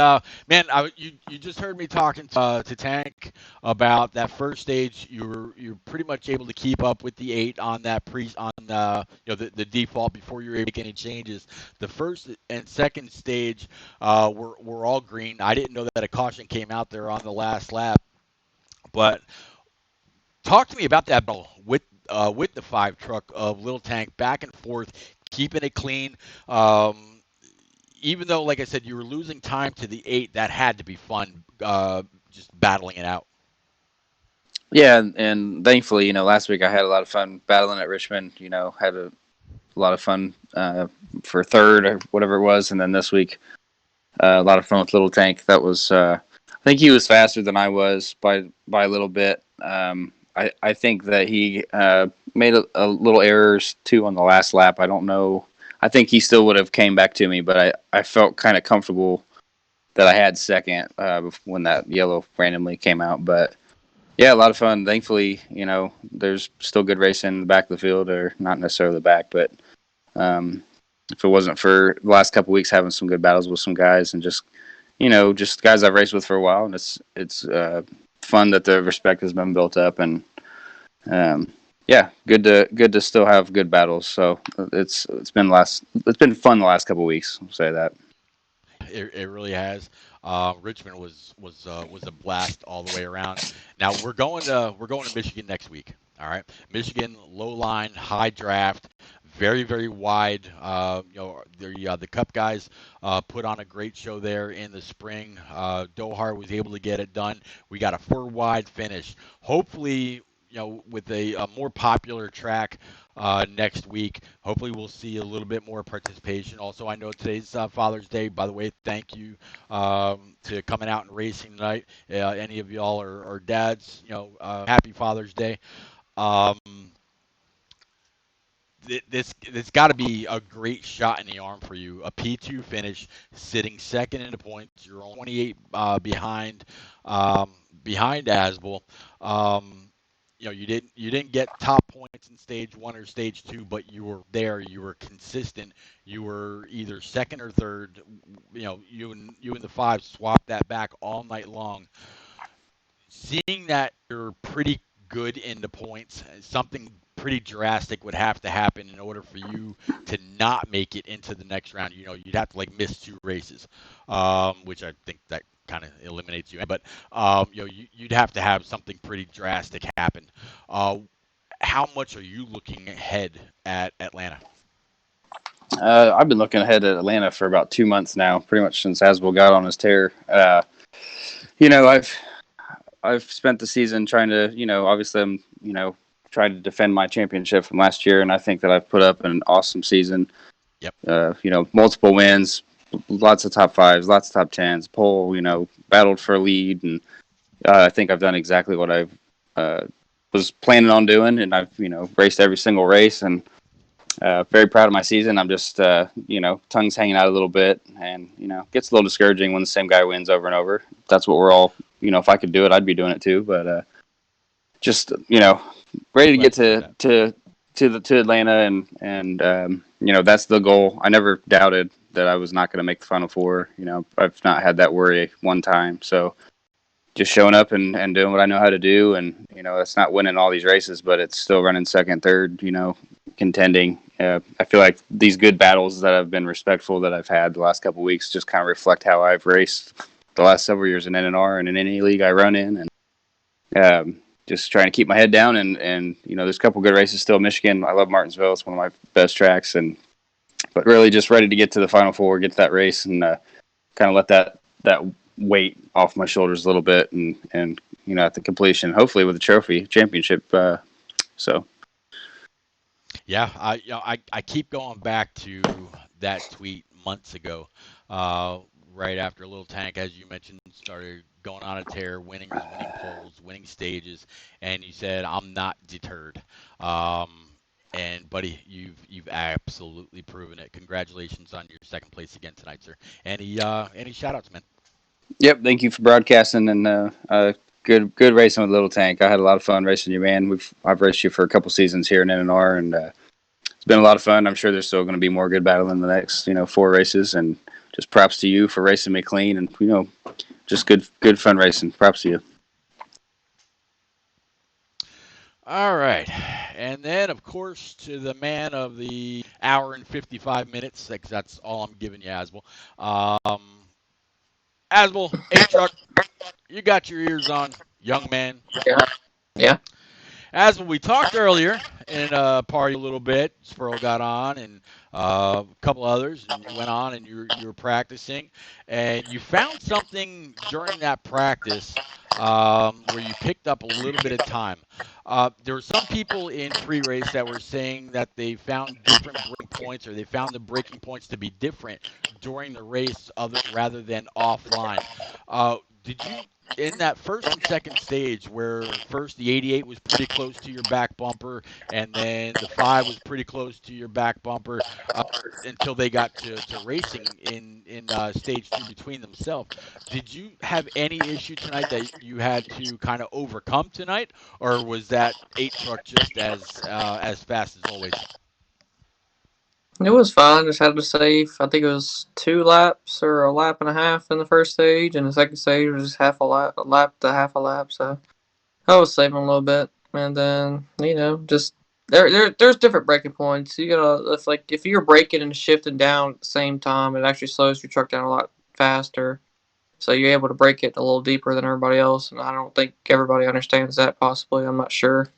man, you just heard me talking to Tank about that first stage. You're pretty much able to keep up with the 8 on that the default before you were able to make any changes. The first and second stage were all green. I didn't know that a caution came out there on the last lap. But talk to me about that battle with the 5 truck of Little Tank back and forth, keeping it clean. Even though, like I said, you were losing time to the 8, that had to be fun, just battling it out. Yeah, and thankfully, last week I had a lot of fun battling at Richmond. Had a lot of fun for third or whatever it was, and then this week a lot of fun with Little Tank. That was, I think he was faster than I was by a little bit. I think that he made a little errors too on the last lap. I don't know. I think he still would have came back to me, but I felt kind of comfortable that I had second when that yellow randomly came out. But yeah, a lot of fun. Thankfully, there's still good racing in the back of the field, or not necessarily the back, but if it wasn't for the last couple of weeks having some good battles with some guys and just guys I've raced with for a while, and it's fun that the respect has been built up, and yeah, good to still have good battles. So it's been fun the last couple of weeks. I'll say that. It really has. Richmond was a blast all the way around. Now we're going to Michigan next week. All right, Michigan, low line, high draft, very very wide. The Cup guys put on a great show there in the spring. Dohar was able to get it done. We got a 4 wide finish. Hopefully, with a more popular track next week. Hopefully, we'll see a little bit more participation. Also, I know today's Father's Day. By the way, thank you to coming out and racing tonight. Any of y'all are dads, happy Father's Day. Um, this got to be a great shot in the arm for you. A P2 finish, sitting second in the points. You're only 28 behind Asbel. You didn't get top points in stage 1 or stage 2, but you were there. You were consistent. You were either second or third. You and the 5 swapped that back all night long. Seeing that you're pretty good in the points, something pretty drastic would have to happen in order for you to not make it into the next round. You'd have to miss 2 races, which I think that kind of eliminates you. But you'd have to have something pretty drastic happen. How much are you looking ahead at Atlanta? I've been looking ahead at Atlanta for about 2 months now, pretty much since Asbel got on his tear. I've spent the season trying to, obviously I'm, trying to defend my championship from last year, and I think that I've put up an awesome season. Yep. Multiple wins, lots of top 5s, lots of top 10s, pole, battled for a lead, and I think I've done exactly what I was planning on doing, and I've, raced every single race, and very proud of my season. I'm just, tongue's hanging out a little bit, and, gets a little discouraging when the same guy wins over and over. That's what we're all, if I could do it, I'd be doing it too. But just, ready to get to Atlanta, and that's the goal. I never doubted that I was not going to make the Final Four. I've not had that worry one time. So just showing up and doing what I know how to do, and it's not winning all these races, but it's still running second, third, contending. I feel like these good battles that I've been respectful that I've had the last couple of weeks just kind of reflect how I've raced the last several years in NNR and in any league I run in, and just trying to keep my head down. And there's a couple good races still. Michigan, I love Martinsville. It's one of my best tracks, but really just ready to get to the Final Four, get to that race, and kind of let that weight off my shoulders a little bit, and at the completion, hopefully with a trophy championship. So. Yeah, I keep going back to that tweet months ago, right after Little Tank, as you mentioned, started going on a tear, winning polls, winning stages, and you said, "I'm not deterred." And buddy, you've absolutely proven it. Congratulations on your second place again tonight, sir. Any shout outs, man? Yep, thank you for broadcasting, and good racing with Little Tank. I had a lot of fun racing you, man. I've raced you for a couple seasons here in NNR, and it's been a lot of fun. I'm sure there's still going to be more good battle in the next 4 races, and just props to you for racing me clean, and just good fun racing. Props to you. All right, and then of course to the man of the hour and 55 minutes, because that's all I'm giving you, Asbel. Asbel, A-Truck, you got your ears on, young man. Yeah. As we talked earlier in a party a little bit, Spurl got on and a couple others, and you went on and you were practicing, and you found something during that practice where you picked up a little bit of time. There were some people in pre-race that were saying that they found different breaking points, or they found the breaking points to be different during the race rather than offline. Did you, in that first and second stage, where first the 88 was pretty close to your back bumper, and then the 5 was pretty close to your back bumper until they got to racing in stage 2 between themselves, did you have any issue tonight that you had to kind of overcome tonight, or was that 8-truck just as fast as always? It was fine. Just had to save. I think it was 2 laps or a lap and a half in the first stage, and the second stage was just half a lap to half a lap. So I was saving a little bit, and then just there's different braking points. You gotta if you're braking and shifting down at the same time, it actually slows your truck down a lot faster. So you're able to break it a little deeper than everybody else, and I don't think everybody understands that. Possibly, I'm not sure,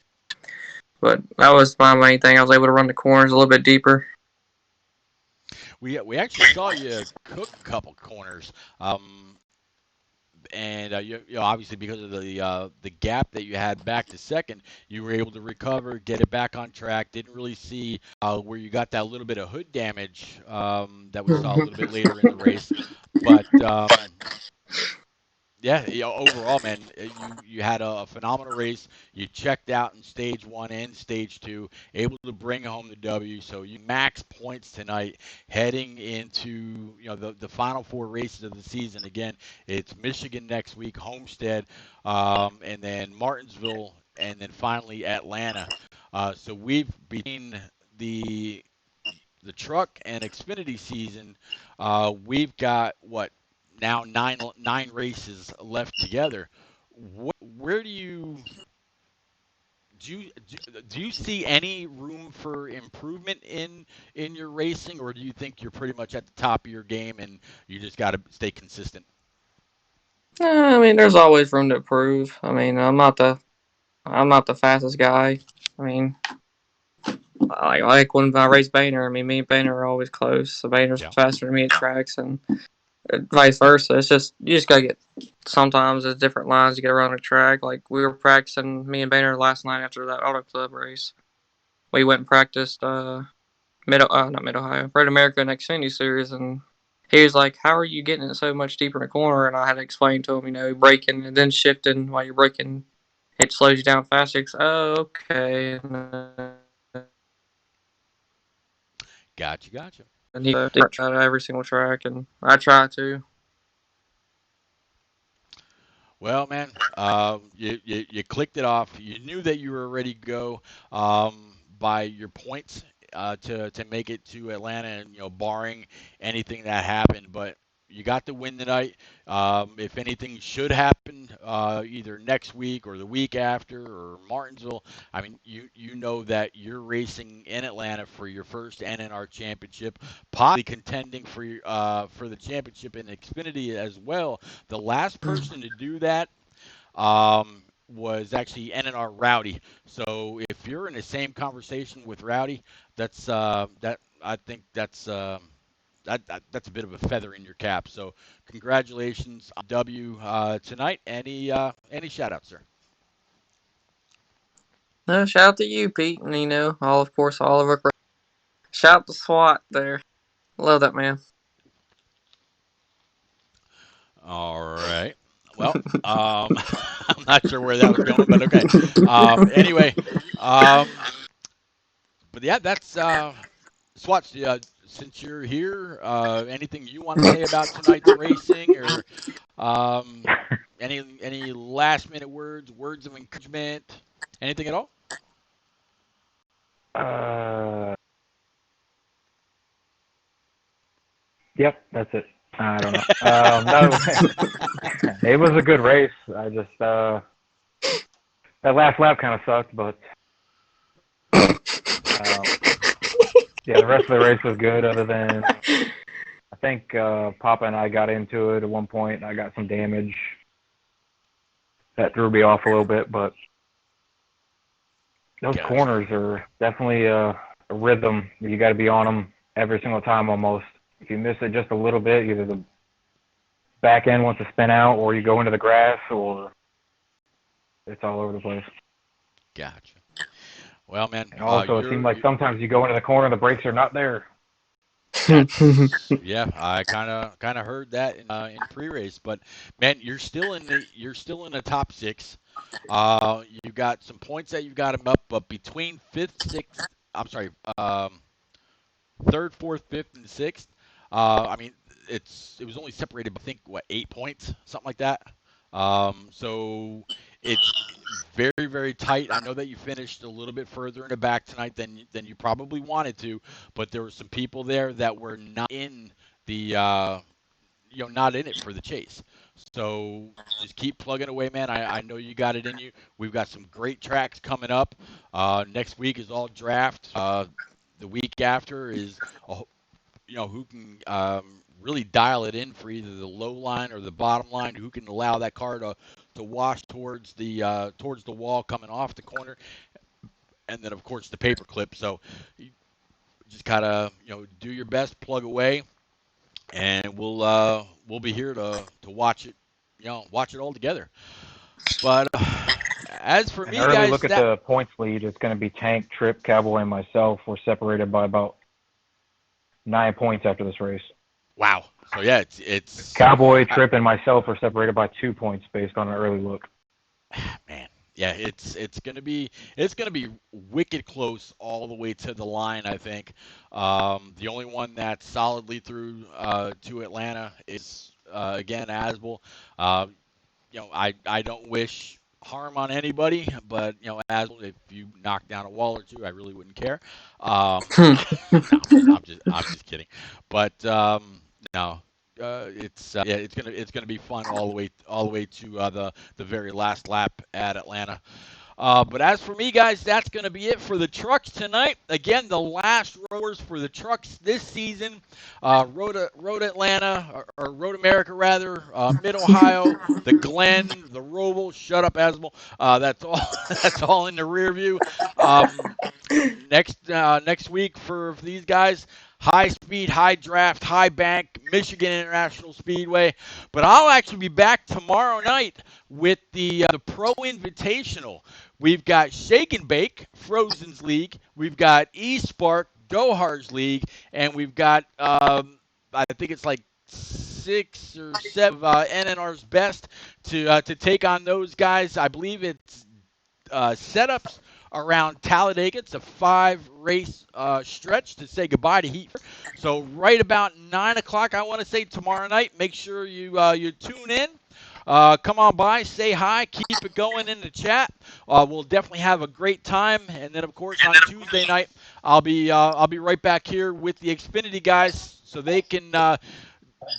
but that was my main thing. I was able to run the corners a little bit deeper. We actually saw you cook a couple corners. And you know, obviously because of the gap that you had back to second, you were able to recover, get it back on track. Didn't really see where you got that little bit of hood damage that we saw a little bit later in the race, but yeah, you know, overall, man, you had a phenomenal race. You checked out in stage one and stage two, able to bring home the W. So you max points tonight, heading into the final four races of the season. Again, it's Michigan next week, Homestead, and then Martinsville, and then finally Atlanta. So we've between the truck and Xfinity season, we've got what now nine races left together. Where do you see any room for improvement in your racing, or do you think you're pretty much at the top of your game and you just got to stay consistent? I mean, there's always room to improve. I mean, I'm not the fastest guy. I mean, like when I race Boehner. I mean, me and Boehner are always close. So Boehner's Yeah. faster than me at tracks, and vice versa. It's just you just gotta get. Sometimes there's different lines you get around the track. Like we were practicing, me and Boehner last night after that Auto Club race. We went and practiced not Mid Ohio, Red America and Xfinity series, and he was like, "How are you getting it so much deeper in the corner?" And I had to explain to him, braking and then shifting while you're braking, it slows you down faster. He's, oh, okay. Gotcha. And he did try to every single track, and I try to. Well, man, you clicked it off. You knew that you were ready to go by your points to make it to Atlanta, and barring anything that happened. But you got the win tonight. If anything should happen, either next week or the week after or Martinsville, I mean, you know that you're racing in Atlanta for your first NNR championship, possibly contending for the championship in Xfinity as well. The last person to do that was actually NNR Rowdy. So if you're in the same conversation with Rowdy, that's I think that's a bit of a feather in your cap. So congratulations on W tonight. Any shout outs, sir? No, shout out to you, Pete, and of course, all of our. Shout out to SWAT there. Love that man. All right. Well, I'm not sure where that was going, but okay. Anyway, but yeah, that's Swats. Since you're here, anything you want to say about tonight's racing, or um, any last minute words of encouragement, anything at all? Yep, that's it. I don't know. No, it was a good race. I just that last lap kind of sucked, but yeah, the rest of the race was good. Other than I think Papa and I got into it at one point, and I got some damage that threw me off a little bit. But those Gotcha. corners are definitely a rhythm. You got to be on them every single time almost. If you miss it just a little bit, either the back end wants to spin out, or you go into the grass, or it's all over the place. Gotcha. Well, man. And also, it seemed like sometimes you go into the corner, the brakes are not there. Yeah, I kind of heard that in pre-race, but man, you're still in the top six. You got some points that you've got them up, but between third, fourth, fifth, and sixth. I mean, it was only separated, I think, 8 points, something like that. So it's very, very tight. I know that you finished a little bit further in the back tonight than you probably wanted to, but there were some people there that were not in the not in it for the chase. So just keep plugging away, man. I know you got it in you. We've got some great tracks coming up. Next week is all draft. The week after is who can really dial it in for either the low line or the bottom line. Who can allow that car to wash towards the wall coming off the corner, and then of course the paper clip. So you just gotta do your best, plug away, and we'll be here to watch it, watch it all together. But as for An me, early guys, look at the points lead, it's going to be Tank, Trip, Cowboy, and myself. We're separated by about 9 points after this race. wow. So yeah, it's Cowboy, Trip, and myself are separated by 2 points based on an early look. man. Yeah, it's gonna be wicked close all the way to the line. I think the only one that's solidly through to Atlanta is again Asbel. Uh, I don't wish harm on anybody, but as if you knock down a wall or two, I really wouldn't care. No, I'm just kidding. But no, yeah, it's gonna be fun all the way to the very last lap at Atlanta. But as for me, guys, that's going to be it for the trucks tonight. Again, the last rowers for the trucks this season: Road Atlanta, or Road America rather, Mid Ohio, the Glen, the Roval. Shut up, Asmal. That's all. That's all in the rear view. Next week for these guys: high speed, high draft, high bank, Michigan International Speedway. But I'll actually be back tomorrow night with the Pro Invitational. We've got Shake and Bake, Frozen's League. We've got E-Spark, Dohar's League, and we've got I think it's like 6 or 7 NNR's best to take on those guys. I believe it's setups around Talladega. It's a 5-race stretch to say goodbye to Heat. So right about 9 o'clock, I want to say tomorrow night. Make sure you tune in. Come on by, say hi, keep it going in the chat. We'll definitely have a great time. And then, of course, on Tuesday night, I'll be right back here with the Xfinity guys, so they can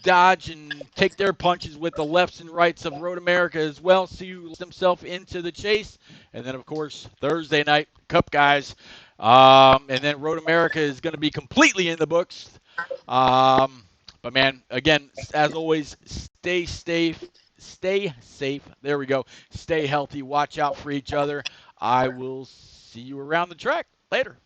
dodge and take their punches with the lefts and rights of Road America as well. See who lets himself into the chase. And then, of course, Thursday night, Cup guys. And then Road America is going to be completely in the books. But, man, again, as always, stay safe. Stay safe. There we go. Stay healthy. Watch out for each other. I will see you around the track. Later.